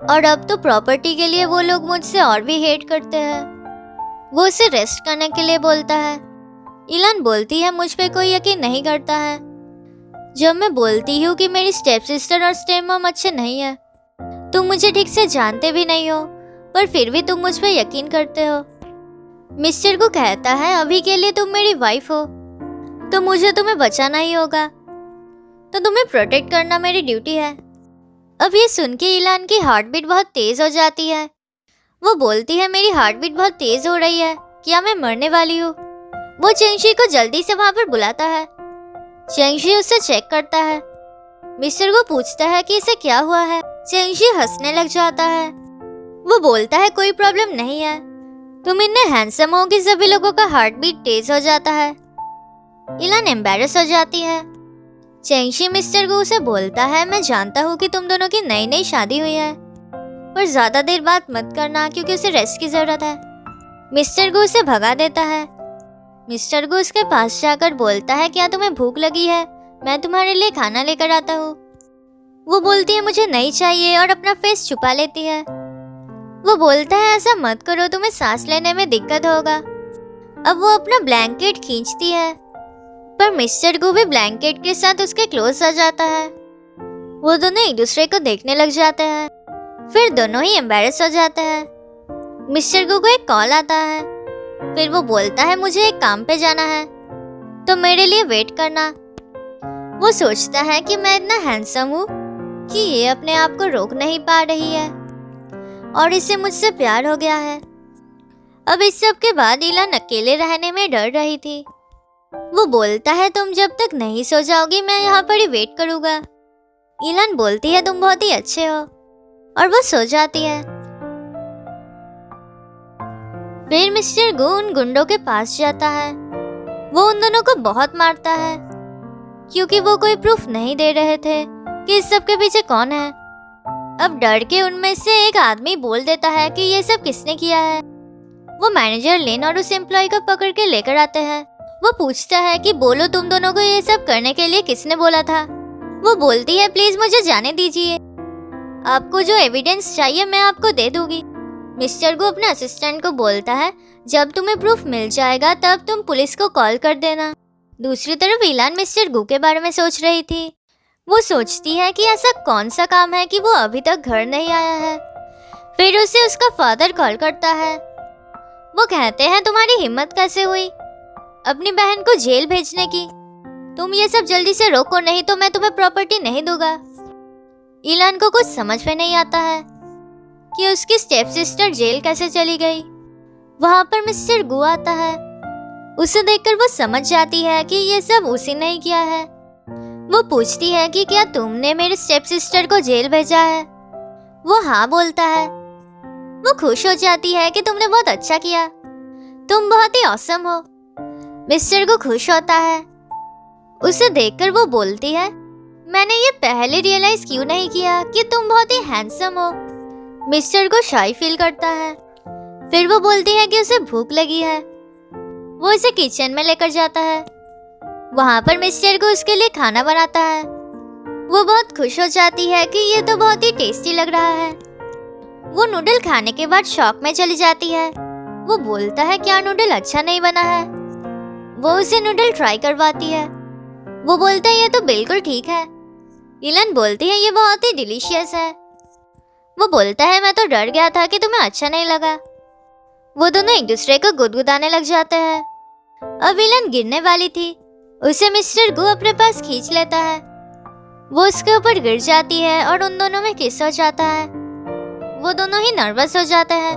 और अब तो प्रॉपर्टी के लिए वो लोग मुझसे और भी हेट करते हैं। वो उसे रेस्ट करने के लिए बोलता है। इलान बोलती है, मुझ पे कोई यकीन नहीं करता है। जब मैं बोलती हूँ कि मेरी स्टेप सिस्टर और स्टेप मॉम अच्छे नहीं है, तुम मुझे ठीक से जानते भी नहीं हो, पर फिर भी तुम मुझ पे यकीन करते हो। मिस्टर को कहता है, अभी के लिए तुम मेरी वाइफ हो तो मुझे तुम्हें बचाना ही होगा, तो तुम्हें प्रोटेक्ट करना मेरी ड्यूटी है। अब ये सुन के इलान की हार्ट बीट बहुत तेज हो जाती है। वो बोलती है मेरी हार्ट बीट बहुत तेज हो रही है, क्या मैं मरने वाली हूँ? वो चेंगशी को जल्दी से वहां पर बुलाता है। चेंगशी उसे चेक करता है। मिस्टर को पूछता है कि इसे क्या हुआ है। चेंगशी हंसने लग जाता है। वो बोलता है कोई प्रॉब्लम नहीं है, तुम इतने हैंडसम हो कि सभी लोगों का हार्ट बीट तेज हो जाता है। इलान एम्बैरस हो जाती है। चेंगशी मिस्टर गू से बोलता है मैं जानता हूँ कि तुम दोनों की नई नई शादी हुई है, पर ज्यादा देर बात मत करना क्योंकि उसे रेस्ट की जरूरत है। मिस्टर गू उसे भगा देता है। मिस्टर गू उसके पास जाकर बोलता है क्या तुम्हें भूख लगी है? मैं तुम्हारे लिए खाना लेकर आता हूँ। वो बोलती है मुझे नहीं चाहिए और अपना फेस छुपा लेती है। वो बोलता है ऐसा मत करो, तुम्हें सांस लेने में दिक्कत होगा। अब वो अपना ब्लैंकेट खींचती है, पर मिस्टर गू भी ब्लैंकेट के साथ उसके क्लोज आ जाता है। वो दोनों एक दूसरे को देखने लग जाते हैं, फिर दोनों ही एम्बैरस हो जाते हैं। मिस्टर गू को एक कॉल आता है, फिर वो बोलता है मुझे एक काम पे जाना है, तो मेरे लिए वेट करना। वो सोचता है कि मैं इतना हैंडसम हूँ कि ये अपने आप को रोक नहीं पा रही है और इसे मुझसे प्यार हो गया है। अब इस सब के बाद इलान अकेले रहने में डर रही थी। वो बोलता है तुम जब तक नहीं सो जाओगी मैं यहाँ पर ही वेट करूँगा। इलान बोलती है तुम बहुत ही अच्छे हो, और वो सो जाती है। फिर मिस्टर गू उन गुंडों के पास जाता है। वो उन दोनों को बहुत मारता है क्योंकि वो कोई प्रूफ नहीं दे रहे थे कि इस सब के पीछे कौन है। अब डर के उनमें से एक आदमी बोल देता है कि ये सब किसने किया है। वो मैनेजर लिन और उस एम्प्लॉय को पकड़ के लेकर आते हैं। वो पूछता है कि बोलो तुम दोनों को ये सब करने के लिए किसने बोला था। वो बोलती है प्लीज मुझे जाने दीजिए, आपको जो एविडेंस चाहिए मैं आपको दे दूंगी। मिस्टर गू अपने असिस्टेंट को बोलता है जब तुम्हें प्रूफ मिल जाएगा तब तुम पुलिस को कॉल कर देना। दूसरी तरफ इलान मिस्टर गू के बारे में सोच रही थी। वो सोचती है कि ऐसा कौन सा काम है कि वो अभी तक घर नहीं आया है। फिर उसे उसका फादर कॉल करता है। वो कहते हैं तुम्हारी हिम्मत कैसे हुई अपनी बहन को जेल भेजने की? तुम ये सब जल्दी से रोको नहीं तो मैं तुम्हें प्रॉपर्टी नहीं दूंगा। इलान को कुछ समझ में नहीं आता है कि उसकी स्टेप सिस्टर जेल कैसे चली गई। वहां पर मिस्टर गू आता है। उसे देखकर वो समझ जाती है कि ये सब उसी ने ही किया है। वो पूछती है कि क्या तुमने मेरे स्टेप सिस्टर को जेल भेजा है? वो हाँ बोलता है। वो खुश हो जाती है कि तुमने बहुत अच्छा किया, तुम बहुत ही ऑसम हो। मिस्टर को खुश होता है। उसे देखकर वो बोलती है मैंने ये पहले रियलाइज क्यों नहीं किया कि तुम बहुत ही हैंडसम हो। मिस्टर को शाई फील करता है। फिर वो बोलती है कि उसे भूख लगी है। वो इसे किचन में लेकर जाता है। वहां पर मिस्टर को उसके लिए खाना बनाता है। वो बहुत खुश हो जाती है कि ये तो बहुत ही टेस्टी लग रहा है। वो नूडल खाने के बाद शॉक में चली जाती है। वो बोलता है क्या नूडल अच्छा नहीं बना है? वो उसे नूडल ट्राई करवाती है। वो बोलता है ये तो बिल्कुल ठीक है। इलान बोलती है ये बहुत ही डिलीशियस है। वो बोलता है मैं तो डर गया था कि तुम्हें अच्छा नहीं लगा। वो दोनों एक दूसरे को गुदगुदाने लग जाते हैं। अब इलान गिरने वाली थी, उसे मिस्टर गू अपने पास खींच लेता है। वो उसके ऊपर गिर जाती है और उन दोनों में किस हो जाता है। वो दोनों ही नर्वस हो जाते हैं।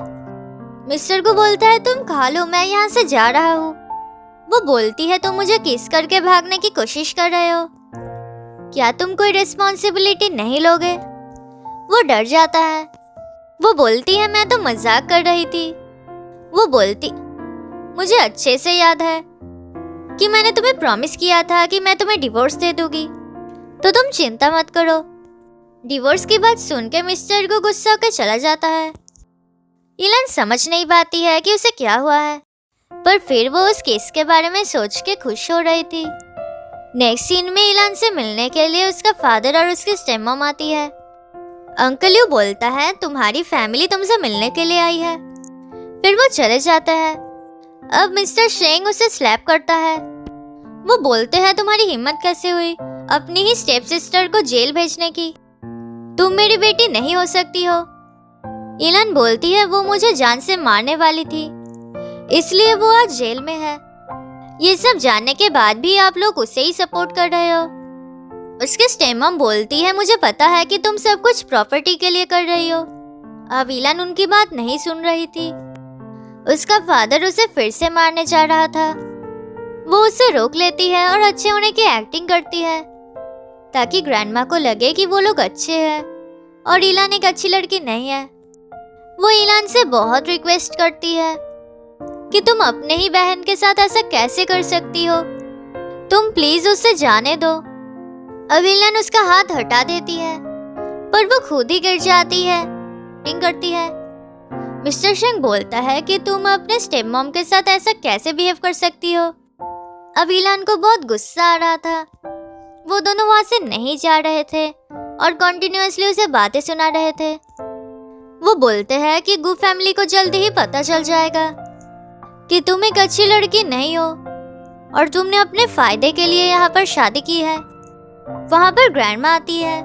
मिस्टर गू बोलता है तुम खा लो, मैं यहाँ से जा रहा हूँ। वो बोलती है तुम मुझे किस करके भागने की कोशिश कर रहे हो, क्या तुम कोई रिस्पॉन्सिबिलिटी नहीं लोगे? वो डर जाता है। वो बोलती है मैं तो मजाक कर रही थी। वो बोलती मुझे अच्छे से याद है कि मैंने तुम्हें प्रॉमिस किया था कि मैं तुम्हें डिवोर्स दे दूंगी, तो तुम चिंता मत करो। डिवोर्स की बात सुन के मिस्टर को गुस्सा होकर चला जाता है। इलान समझ नहीं पाती है कि उसे क्या हुआ है, पर फिर वो उस केस के बारे में सोच के खुश हो रही थी। नेक्स्ट सीन में इलान से मिलने के लिए उसका फादर और उसकी स्टेप मॉम आती है। अंकल यू बोलता है तुम्हारी फैमिली तुमसे मिलने के लिए आई है। फिर वो चले जाते हैं। अब मिस्टर शेंग उसे स्लैप करता है। वो बोलते हैं तुम्हारी हिम्मत कैसे हुई अपनी ही स्टेप सिस्टर को जेल भेजने की? तुम मेरी बेटी नहीं हो सकती हो। इलान बोलती है वो मुझे जान से मारने वाली थी, इसलिए वो आज जेल में है। ये सब जानने के बाद भी आप लोग उसे ही सपोर्ट कर रहे हो। उसके स्टेमम बोलती है, मुझे पता है कि तुम सब कुछ प्रॉपर्टी के लिए कर रही हो। अब इलान उनकी बात नहीं सुन रही थी। उसका फादर उसे फिर से मारने जा रहा था। वो उसे रोक लेती है और अच्छे होने की एक्टिंग करती है ताकि ग्रैंडमा को लगे कि वो लोग अच्छे हैं और इलान एक अच्छी लड़की नहीं है। वो इलान से बहुत रिक्वेस्ट करती है कि तुम अपने ही बहन के साथ ऐसा कैसे कर सकती हो, तुम प्लीज उसे जाने दो। अब इलान उसका हाथ हटा देती है पर वो खुद ही गिर जाती है, एक्टिंग करती है। मिस्टर शेंग बोलता है कि तुम अपने स्टेप मॉम के साथ ऐसा कैसे बिहेव कर सकती हो। अब इलान को बहुत गुस्सा आ रहा था। वो दोनों वहां से नहीं जा रहे थे और कॉन्टिन्यूअसली उसे बातें सुना रहे थे। वो बोलते हैं कि गु फैमिली को जल्दी ही पता चल जाएगा कि तुम एक अच्छी लड़की नहीं हो और तुमने अपने फायदे के लिए यहाँ पर शादी की है। वहाँ पर ग्रैंडमा आती है।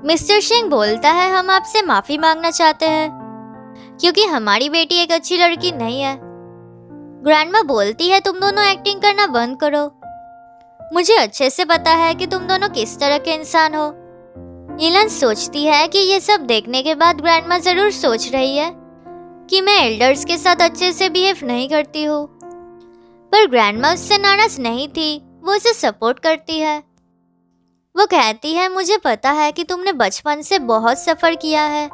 मिस्टर शेंग बोलता है, हम आपसे माफी मांगना चाहते हैं क्योंकि हमारी बेटी एक अच्छी लड़की नहीं है। ग्रैंडमा बोलती है, तुम दोनों एक्टिंग करना बंद करो। मुझे अच्छे से पता है कि तुम दोनों किस तरह के इंसान हो। इलान सोचती है कि ये सब देखने के बाद ग्रैंडमा जरूर सोच रही है कि मैं एल्डर्स के साथ अच्छे से बिहेव नहीं करती हूँ, पर ग्रैंडमा उससे नाराज नहीं थी, वो उसे सपोर्ट करती है। वो कहती है, मुझे पता है कि तुमने बचपन से बहुत सफ़र किया है।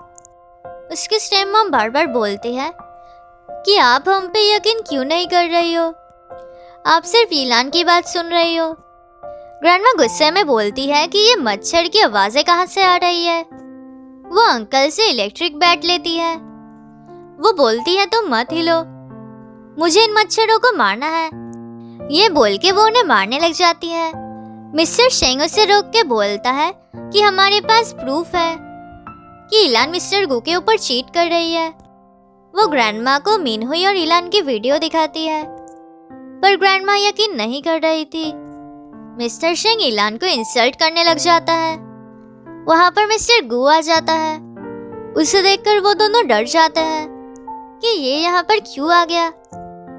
उसकी स्टेप मॉम बार बार बोलती है कि आप हम पे यकीन क्यों नहीं कर रही हो, आप सिर्फ इलान की बात सुन रही हो। ग्रैंडमा गुस्से में बोलती है कि ये मच्छर की आवाज़ें कहाँ से आ रही है। वो अंकल से इलेक्ट्रिक बैट लेती है। वो बोलती है, तुम मत हिलो, मुझे इन मच्छरों को मारना है। ये बोल के वो उन्हें मारने लग जाती है। मिस्टर शेंग उसे रोक के बोलता है कि हमारे पास प्रूफ है कि इलान मिस्टर गु के ऊपर चीट कर रही है। वो ग्रैंडमा को मिनहुई और इलान की वीडियो दिखाती है पर ग्रैंडमा यकीन नहीं कर रही थी। मिस्टर शेंग इलान को इंसल्ट करने लग जाता है। वहाँ पर मिस्टर गु आ जाता है। उसे देखकर वो दोनों डर जाते हैं कि ये यहाँ पर क्यों आ गया।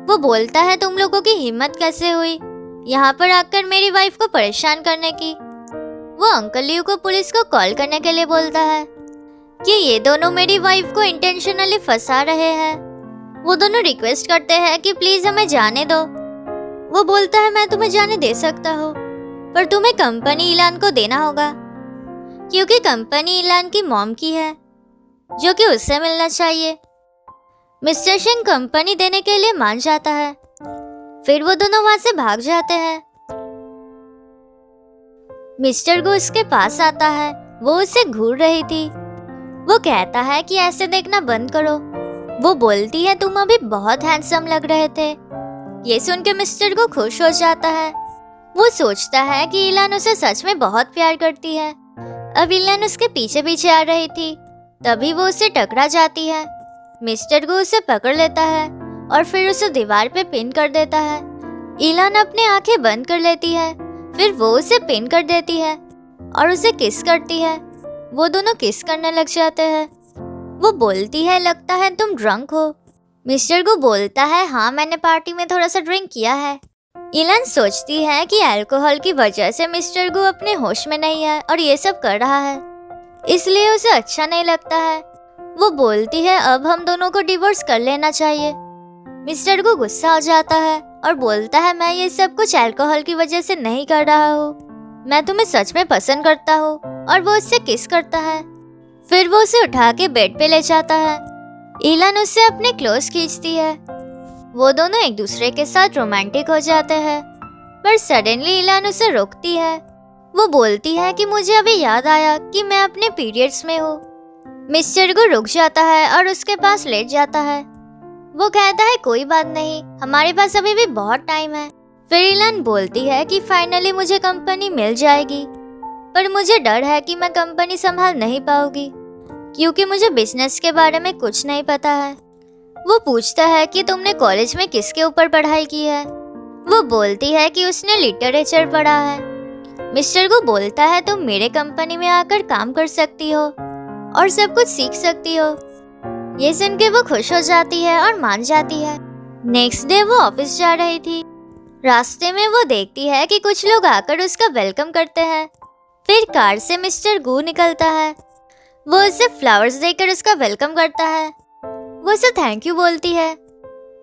वो बोलता है, तुम लोगों की हिम्मत कैसे हुई यहाँ पर आकर मेरी वाइफ को परेशान करने की। वो अंकल लियू को पुलिस को कॉल करने के लिए बोलता है कि ये दोनों मेरी वाइफ को इंटेंशनली फंसा रहे हैं। वो दोनों रिक्वेस्ट करते हैं कि प्लीज हमें जाने दो। वो बोलता है, मैं तुम्हें जाने दे सकता हूँ पर तुम्हें कंपनी इलान को देना होगा क्योंकि कंपनी इलान की मॉम की है जो कि उससे मिलना चाहिए। मिस्टर शेंग कंपनी देने के लिए मान जाता है। फिर वो दोनों वहां से भाग जाते हैं। मिस्टर गु उसके पास आता है। वो उसे घूर रही थी। वो कहता है कि ऐसे देखना बंद करो। वो बोलती है, तुम अभी बहुत हैंडसम लग रहे थे। ये सुन के मिस्टर गु खुश हो जाता है। वो सोचता है कि इलान उसे सच में बहुत प्यार करती है। अब इलान उसके पीछे पीछे आ रही थी, तभी वो उसे टकरा जाती है। मिस्टर गु उसे पकड़ लेता है और फिर उसे दीवार पे पिन कर देता है। इलान अपनी आंखें बंद कर लेती है। फिर वो उसे पिन कर देती है और उसे किस करती है। वो दोनों किस करने लग जाते हैं। वो बोलती है, लगता है तुम ड्रंक हो। मिस्टर गु बोलता है, हाँ मैंने पार्टी में थोड़ा सा ड्रिंक किया है। इलान सोचती है कि अल्कोहल की वजह से मिस्टर गु अपने होश में नहीं है और ये सब कर रहा है, इसलिए उसे अच्छा नहीं लगता है। वो बोलती है, अब हम दोनों को डिवोर्स कर लेना चाहिए। मिस्टर गु गुस्सा हो जाता है और बोलता है, मैं ये सब कुछ अल्कोहल की वजह से नहीं कर रहा हूँ, मैं तुम्हें सच में पसंद करता हूँ। और वो उससे किस करता है। फिर वो उसे उठा के बेड पे ले जाता है। इलान उससे अपने क्लोज खींचती है। वो दोनों एक दूसरे के साथ रोमांटिक हो जाते हैं पर सडनली इलान उसे रोकती है। वो बोलती है कि मुझे अभी याद आया कि मैं अपने पीरियड्स में हूँ। मिस्टर गु रुक जाता है और उसके पास लेट जाता है। वो कहता है, कोई बात नहीं, हमारे पास अभी भी बहुत टाइम है। फिर इलान बोलती है कि फाइनली मुझे कंपनी मिल जाएगी पर मुझे डर है कि मैं कंपनी संभाल नहीं पाऊंगी क्योंकि मुझे बिजनेस के बारे में कुछ नहीं पता है। वो पूछता है कि तुमने कॉलेज में किसके ऊपर पढ़ाई की है। वो बोलती है कि उसने लिटरेचर पढ़ा है। मिस्टर गु बोलता है, तुम मेरे कंपनी में आकर काम कर सकती हो और सब कुछ सीख सकती हो। ये सुन के वो खुश हो जाती है और मान जाती है। नेक्स्ट डे वो ऑफिस जा रही थी। रास्ते में वो देखती है कि कुछ लोग आकर उसका वेलकम करते हैं। फिर कार से मिस्टर गू निकलता है। वो उसे फ्लावर्स देकर उसका वेलकम करता है। वो उसे थैंक यू बोलती है।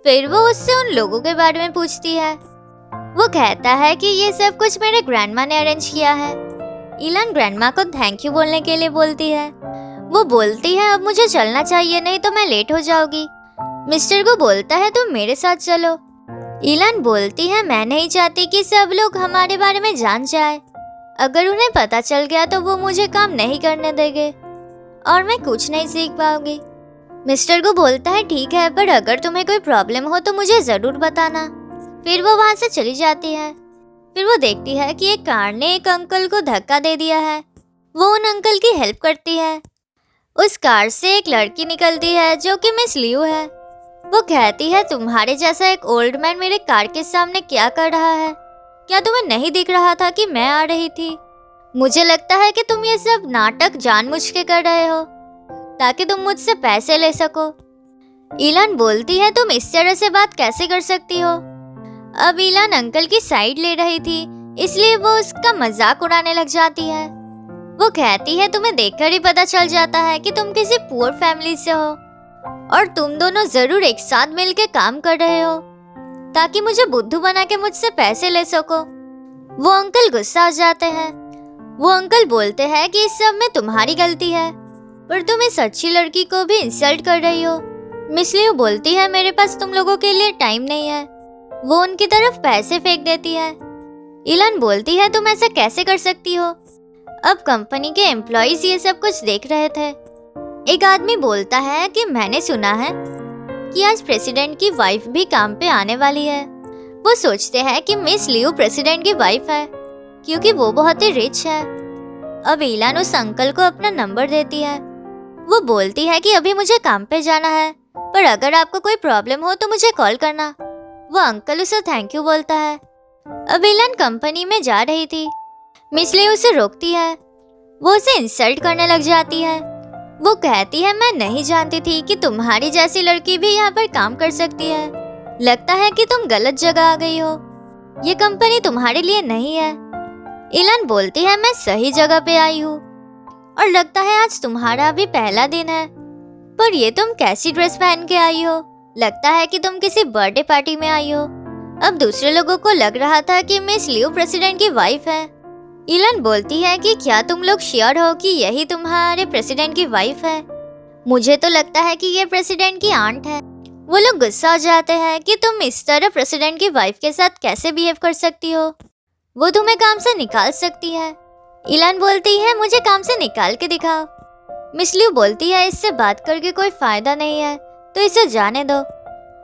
फिर वो उससे उन लोगों के बारे में पूछती है। वो कहता है कि ये सब कुछ मेरे ग्रैंडमा ने अरेंज किया है। इलान ग्रैंडमा को थैंक यू बोलने के लिए बोलती है। वो बोलती है अब मुझे चलना चाहिए, नहीं तो मैं लेट हो जाऊंगी। मिस्टर को बोलता है तुम मेरे साथ चलो। इलान बोलती है मैं नहीं चाहती कि सब लोग हमारे बारे में जान जाए। अगर उन्हें पता चल गया तो वो मुझे काम नहीं करने देंगे और मैं कुछ नहीं सीख पाऊंगी। मिस्टर को बोलता है ठीक है, पर अगर तुम्हें कोई प्रॉब्लम हो तो मुझे ज़रूर बताना। फिर वो वहाँ से चली जाती है। फिर वो देखती है कि एक कार ने एक अंकल को धक्का दे दिया है। वो उन अंकल की हेल्प करती है। उस कार से एक लड़की निकलती है जो कि मिस लियू है। वो कहती है तुम्हारे जैसा एक ओल्ड मैन मेरे कार के सामने क्या कर रहा है? क्या तुम्हें नहीं दिख रहा था कि मैं आ रही थी? मुझे लगता है कि तुम ये सब नाटक जानबूझ के कर रहे हो ताकि तुम मुझसे पैसे ले सको। इलान बोलती है तुम इस तरह से बात कैसे कर सकती हो? अब इलान अंकल की साइड ले रही थी, इसलिए वो उसका मजाक उड़ाने लग जाती है। वो कहती है तुम्हें देखकर ही पता चल जाता है कि तुम किसी पुअर फैमिली से हो और तुम दोनों जरूर एक साथ मिलकर काम कर रहे हो ताकि मुझे बुद्धू बना के मुझसे पैसे ले सको। वो अंकल गुस्सा हो जाते हैं। वो अंकल बोलते हैं कि इस सब में तुम्हारी गलती है, पर तुम इस अच्छी लड़की को भी इंसल्ट कर रही हो। मिस लियू बोलती है मेरे पास तुम लोगों के लिए टाइम नहीं है। वो उनकी तरफ पैसे फेंक देती है। इलान बोलती है तुम ऐसा कैसे कर सकती हो? अब कंपनी के एम्प्लॉइज ये सब कुछ देख रहे थे। एक आदमी बोलता है कि मैंने सुना है कि आज प्रेसिडेंट की वाइफ भी काम पे आने वाली है। वो सोचते हैं कि मिस लियू प्रेसिडेंट की वाइफ है क्योंकि वो बहुत ही रिच है। अब इलान उस अंकल को अपना नंबर देती है। वो बोलती है कि अभी मुझे काम पे जाना है, पर अगर आपको कोई प्रॉब्लम हो तो मुझे कॉल करना। वो अंकल उसे थैंक यू बोलता है। अब इलान कंपनी में जा रही थी। मिस लियू उसे रोकती है। वो उसे इंसल्ट करने लग जाती है। वो कहती है मैं नहीं जानती थी कि तुम्हारी जैसी लड़की भी यहाँ पर काम कर सकती है। लगता है कि तुम गलत जगह आ गई हो। ये कंपनी तुम्हारे लिए नहीं है। इलान बोलती है मैं सही जगह पे आई हूँ और लगता है आज तुम्हारा भी पहला दिन है, पर ये तुम कैसी ड्रेस पहन के आई हो? लगता है कि तुम किसी बर्थडे पार्टी में आई हो। अब दूसरे लोगों को लग रहा था कि मिस लियू प्रेसिडेंट की वाइफ है। इलान बोलती है कि क्या तुम लोग श्योर हो कि यही तुम्हारे प्रेसिडेंट की वाइफ है? मुझे तो लगता है कि ये प्रेसिडेंट की आंट है। वो लोग गुस्सा हो जाते हैं कि तुम इस तरह प्रेसिडेंट की वाइफ के साथ कैसे बिहेव कर सकती हो? वो तुम्हें काम से निकाल सकती है। इलान बोलती है मुझे काम से निकाल के दिखाओ। मिस लियू बोलती है इससे बात करके कोई फायदा नहीं है, तो इसे जाने दो।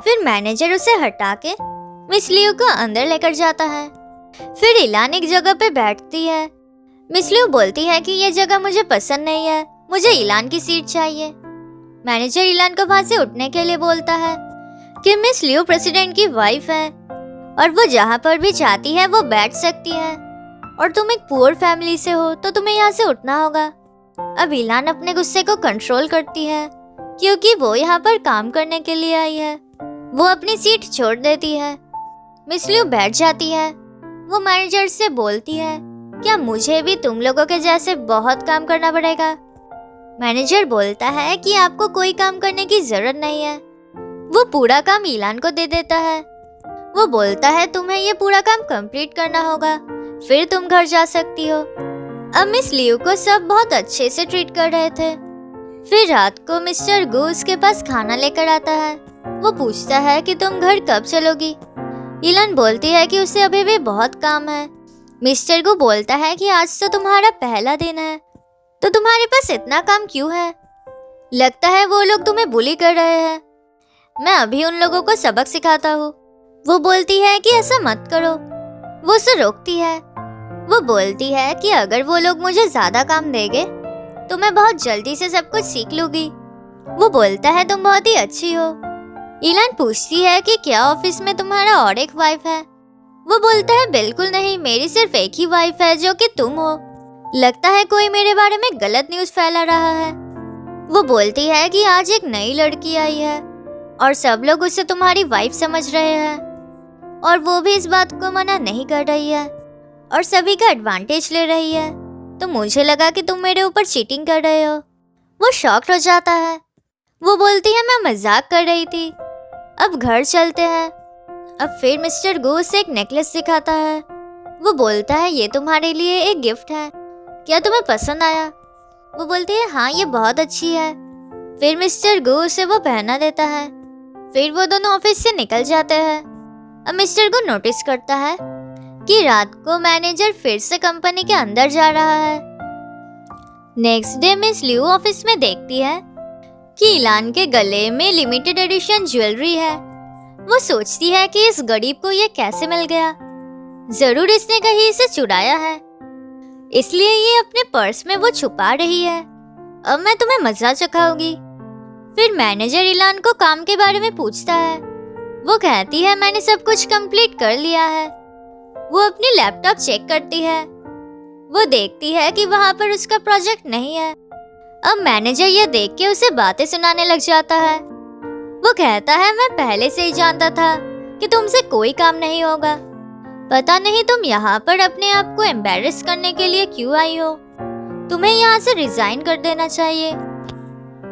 फिर मैनेजर उसे हटा के मिस लियू को अंदर लेकर जाता है। फिर इलान एक जगह पे बैठती है। मिस लियू बोलती है कि ये जगह मुझे पसंद नहीं है, मुझे इलान की सीट चाहिए। मैनेजर इलान को वहां से उठने के लिए बोलता है कि मिस लियू प्रेसिडेंट की वाइफ है और वो जहाँ पर भी चाहती है वो बैठ सकती है और तुम एक पुअर फैमिली से हो तो तुम्हें यहाँ से उठना होगा। अब इलान अपने गुस्से को कंट्रोल करती है क्योंकि वो यहाँ पर काम करने के लिए आई है। वो अपनी सीट छोड़ देती है। मिस लियू बैठ जाती है। वो मैनेजर से बोलती है क्या मुझे भी तुम लोगों के जैसे बहुत काम करना पड़ेगा? मैनेजर बोलता है कि आपको कोई काम करने की जरूरत नहीं है। वो पूरा काम इलान को दे देता है। वो बोलता है तुम्हें ये पूरा काम कंप्लीट करना होगा, फिर तुम घर जा सकती हो। अब मिस लियू को सब बहुत अच्छे से ट्रीट कर रहे थे। फिर रात को मिस्टर गू उसके पास खाना लेकर आता है। वो पूछता है कि तुम घर कब चलोगी? इलान बोलती है कि उसे अभी भी बहुत काम है। मिस्टर गू बोलता है कि आज तो तुम्हारा पहला दिन है, तो तुम्हारे पास इतना काम क्यों है? लगता है वो लोग तुम्हें बुली कर रहे हैं। मैं अभी उन लोगों को सबक सिखाता हूँ। वो बोलती है कि ऐसा मत करो। वो उसे रोकती है। वो बोलती है कि अगर वो लोग मुझे ज्यादा काम देंगे तो मैं बहुत जल्दी से सब कुछ सीख लूंगी। वो बोलता है तुम बहुत ही अच्छी हो। इलान पूछती है कि क्या ऑफिस में तुम्हारा और एक वाइफ है? वो बोलता है बिल्कुल नहीं, मेरी सिर्फ एक ही वाइफ है जो कि तुम हो। लगता है कोई मेरे बारे में गलत न्यूज़ फैला रहा है। वो बोलती है कि आज एक नई लड़की आई है और सब लोग उसे तुम्हारी वाइफ समझ रहे हैं और वो भी इस बात को मना नहीं कर रही है और सभी का एडवांटेज ले रही है। तो मुझे लगा कि तुम मेरे ऊपर चीटिंग कर रहे हो। वो शॉक्ड हो जाता है। वो बोलती है मैं मजाक कर रही थी। अब घर चलते हैं। अब फिर मिस्टर गो उसे एक नेकलेस दिखाता है। वो बोलता है ये तुम्हारे लिए एक गिफ्ट है, क्या तुम्हें पसंद आया? वो बोलती है हाँ ये बहुत अच्छी है। फिर मिस्टर गो उसे वो पहना देता है। फिर वो दोनों ऑफिस से निकल जाते हैं। अब मिस्टर गो नोटिस करता है कि रात को मैनेजर फिर से कंपनी के अंदर जा रहा है। Next day miss Liu office में देखती है कि इलान के गले में लिमिटेड एडिशन ज्वेलरी है। वो सोचती है कि इस गरीब को ये कैसे मिल गया, जरूर इसने कहीं इसे चुराया है, इसलिए ये अपने पर्स में वो छुपा रही है। अब मैं तुम्हें मजा चखाऊंगी। फिर मैनेजर इलान को काम के बारे में पूछता है। वो कहती है मैंने सब कुछ कंप्लीट कर लिया है। वो अपनी लैपटॉप चेक करती है। वो देखती है कि वहाँ पर उसका प्रोजेक्ट नहीं है। अब मैनेजर ये देख के उसे बातें सुनाने लग जाता है। वो कहता है मैं पहले से ही जानता था कि तुमसे कोई काम नहीं होगा। पता नहीं तुम यहाँ पर अपने आप को एम्बैरेस करने के लिए क्यों आई हो। तुम्हें यहाँ से रिजाइन कर देना चाहिए।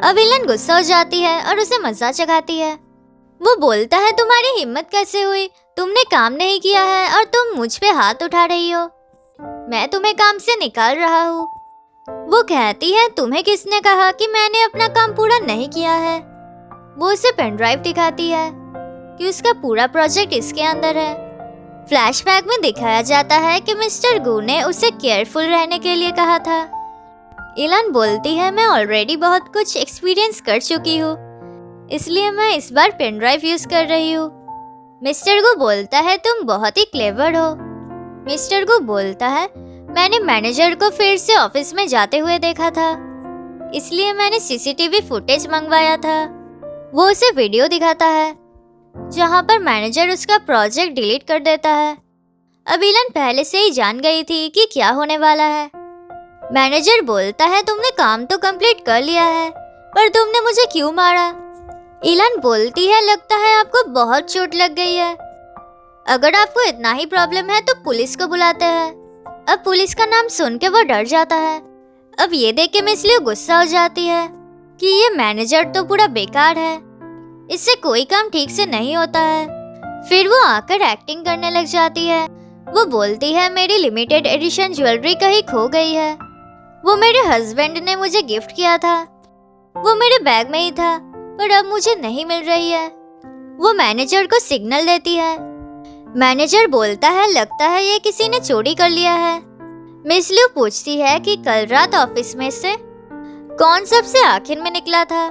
अब इलन गुस्सा हो जाती है और उसे मजा चखाती है। वो बोलता है तुम्हारी हिम्मत कैसे हुई, तुमने काम नहीं किया है और तुम मुझ पे हाथ उठा रही हो। मैं तुम्हें काम से निकाल रहा हूँ। वो कहती है तुम्हें किसने कहा कि मैंने अपना काम पूरा नहीं किया है। वो उसे पेन ड्राइव दिखाती है कि उसका पूरा प्रोजेक्ट इसके अंदर है। फ्लैशबैक में दिखाया जाता है कि मिस्टर गू ने उसे केयरफुल रहने के लिए कहा था। इलान बोलती है मैं ऑलरेडी बहुत कुछ एक्सपीरियंस कर चुकी हूँ, इसलिए मैं इस बार पेन ड्राइव यूज कर रही हूँ। मिस्टर गू बोलता है तुम बहुत ही क्लेवर हो। मिस्टर गू बोलता है मैंने मैनेजर को फिर से ऑफिस में जाते हुए देखा था, इसलिए मैंने सीसीटीवी फुटेज मंगवाया था। वो उसे वीडियो दिखाता है जहाँ पर मैनेजर उसका प्रोजेक्ट डिलीट कर देता है। अब इलन पहले से ही जान गई थी कि क्या होने वाला है। मैनेजर बोलता है तुमने काम तो कंप्लीट कर लिया है, पर तुमने मुझे क्यों मारा? इलन बोलती है लगता है आपको बहुत चोट लग गई है। अगर आपको इतना ही प्रॉब्लम है तो पुलिस को बुलाते हैं। अब पुलिस का नाम सुन के वो डर जाता है। अब ये देख के मिस लियू गुस्सा हो जाती है कि ये मैनेजर तो पूरा बेकार है, इससे कोई काम ठीक से नहीं होता है। फिर वो आकर एक्टिंग करने लग जाती है। वो बोलती है मेरी लिमिटेड एडिशन ज्वेलरी कहीं खो गई है। वो मेरे हस्बैंड ने मुझे गिफ्ट किया था, वो मेरे बैग में ही था, पर अब मुझे नहीं मिल रही है। वो मैनेजर को सिग्नल देती है। मैनेजर बोलता है लगता है ये किसी ने चोरी कर लिया है। मिस लियू पूछती है कि कल रात ऑफिस में से कौन सबसे आखिर में निकला था।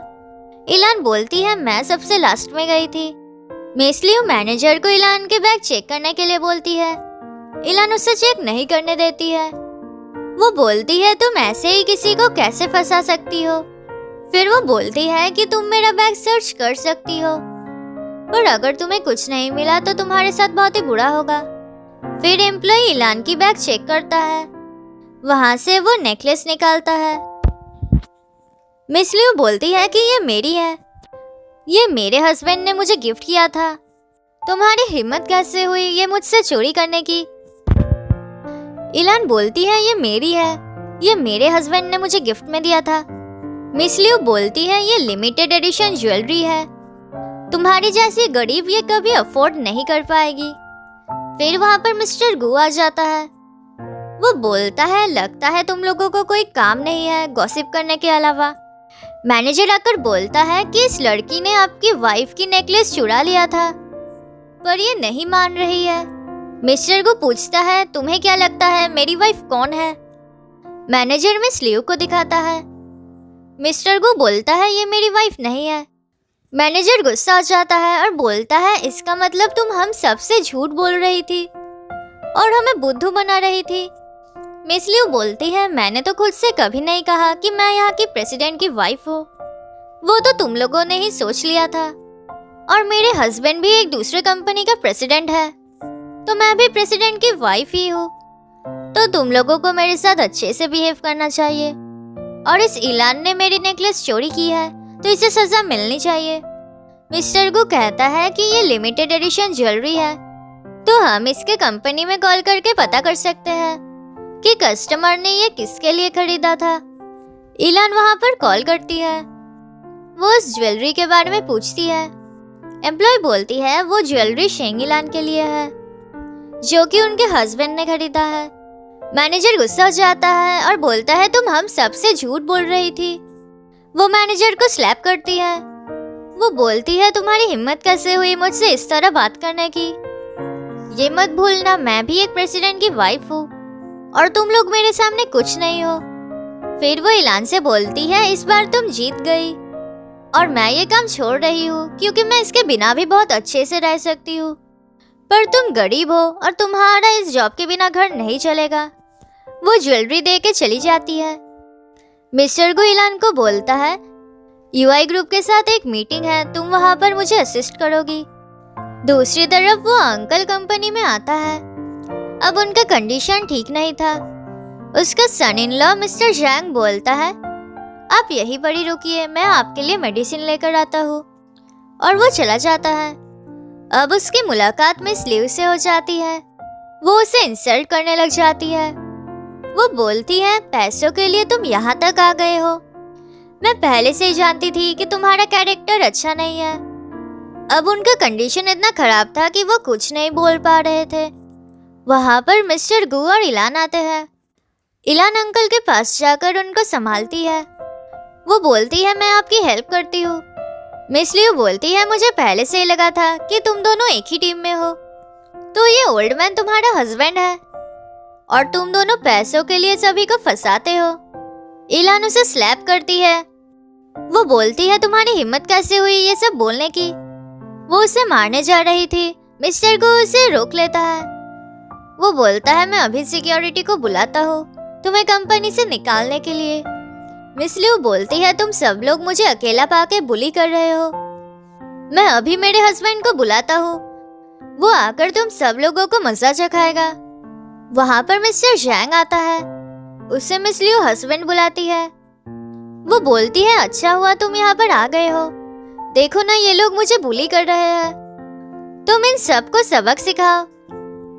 इलान बोलती है मैं सबसे लास्ट में गई थी। मिस लियू मैनेजर को इलान के बैग चेक करने के लिए बोलती है। इलान उसे चेक नहीं करने देती है। वो बोलती है तुम ऐसे ही किसी को कैसे फंसा सकती हो। फिर वो बोलती है कि तुम मेरा बैग सर्च कर सकती हो, पर अगर तुम्हें कुछ नहीं मिला तो तुम्हारे साथ बहुत ही बुरा होगा। फिर एम्प्लॉय इलान की बैग चेक करता है। वहां से वो नेकलेस निकालता है। मिस लियू बोलती है कि ये मेरी है, ये मेरे हस्बैंड ने मुझे गिफ्ट किया था। तुम्हारी हिम्मत कैसे हुई ये मुझसे चोरी करने की? इलान बोलती है ये मेरी है, ये मेरे हस्बैंड ने मुझे गिफ्ट में दिया था। मिस लियू बोलती है ये लिमिटेड एडिशन ज्वेलरी है, तुम्हारी जैसी गरीब ये कभी अफोर्ड नहीं कर पाएगी। फिर वहाँ पर मिस्टर गू आ जाता है। वो बोलता है लगता है तुम लोगों को कोई काम नहीं है गॉसिप करने के अलावा। मैनेजर आकर बोलता है कि इस लड़की ने आपकी वाइफ की नेकलेस चुरा लिया था, पर ये नहीं मान रही है। मिस्टर गू पूछता है तुम्हें क्या लगता है मेरी वाइफ कौन है? मैनेजर मिस लियू को दिखाता है। मिस्टर गू बोलता है ये मेरी वाइफ नहीं है। मैनेजर गुस्सा हो जाता है और बोलता है इसका मतलब तुम हम सबसे झूठ बोल रही थी और हमें बुद्धू बना रही थी। मिस लियू बोलती है मैंने तो खुद से कभी नहीं कहा कि मैं यहाँ की प्रेसिडेंट की वाइफ हूँ, वो तो तुम लोगों ने ही सोच लिया था। और मेरे हस्बैंड भी एक दूसरे कंपनी का प्रेसिडेंट है, तो मैं भी प्रेसिडेंट की वाइफ ही हूँ। तो तुम लोगों को मेरे साथ अच्छे से बिहेव करना चाहिए। और इस इलान ने मेरी नेकलेस चोरी की है तो इसे सजा मिलनी चाहिए। मिस्टर गू कहता है कि ये लिमिटेड एडिशन ज्वेलरी है, तो हम इसके कंपनी में कॉल करके पता कर सकते हैं कि कस्टमर ने ये किसके लिए खरीदा था। इलान वहां पर कॉल करती है। वो उस ज्वेलरी के बारे में पूछती है। एम्प्लॉय बोलती है वो ज्वेलरी शेंग इलान के लिए है, जो कि उनके हस्बैंड ने खरीदा है। मैनेजर गुस्सा हो जाता है और बोलता है तुम हम सबसे झूठ बोल रही थी। वो मैनेजर को स्लैप करती है। वो बोलती है तुम्हारी हिम्मत कैसे हुई मुझसे इस तरह बात करने की। ये मत भूलना मैं भी एक प्रेसिडेंट की वाइफ हूँ और तुम लोग मेरे सामने कुछ नहीं हो। फिर वो इलान से बोलती है इस बार तुम जीत गई और मैं ये काम छोड़ रही हूँ क्योंकि मैं इसके बिना भी बहुत अच्छे से रह सकती हूँ, पर तुम गरीब हो और तुम्हारा इस जॉब के बिना घर नहीं चलेगा। वो ज्वेलरी दे के चली जाती है। मिस्टर गु इलान को बोलता है यूआई ग्रुप के साथ एक मीटिंग है, तुम वहां पर मुझे असिस्ट करोगी। दूसरी तरफ वो अंकल कंपनी में आता है। अब उनका कंडीशन ठीक नहीं था। उसका सन इन लॉ मिस्टर जैंग बोलता है आप यहीं पर ही रुकिए, मैं आपके लिए मेडिसिन लेकर आता हूँ, और वो चला जाता है। अब उसकी मुलाकात मिस लिव से हो जाती है। वो उसे इंसल्ट करने लग जाती है। वो बोलती है पैसों के लिए तुम यहाँ तक आ गए हो, मैं पहले से ही जानती थी कि तुम्हारा कैरेक्टर अच्छा नहीं है। अब उनका कंडीशन इतना खराब था कि वो कुछ नहीं बोल पा रहे थे। वहाँ पर मिस्टर गु और इलान आते हैं। इलान अंकल के पास जाकर उनको संभालती है। वो बोलती है मैं आपकी हेल्प करती हूँ। मिस लियू बोलती है मुझे पहले से ही लगा था कि तुम दोनों एक ही टीम में हो, तो ये ओल्ड मैन तुम्हारा हस्बैंड है और तुम दोनों पैसों के लिए सभी को फंसाते हो। इलान उसे स्लैप करती है। वो बोलती है तुम्हारी हिम्मत कैसे हुई ये सब बोलने की। वो उसे मारने जा रही थी। मिस्टर को उसे रोक लेता है। वो बोलता है मैं अभी सिक्योरिटी को बुलाता हूँ तुम्हें कंपनी से निकालने के लिए। मिस लियू बोलती है तुम सब लोग मुझे अकेला पाके बुली कर रहे हो, मैं अभी मेरे हस्बैंड को बुलाता हूँ, वो आकर तुम सब लोगों को मजा चखाएगा। वहाँ पर मिस्टर जैंग आता है। उसे मिस लियू हस्बैंड बुलाती है। वो बोलती है अच्छा हुआ तुम यहाँ पर आ गए हो, देखो ना ये लोग मुझे बुली कर रहे हैं, तुम इन सबको सबक सिखाओ।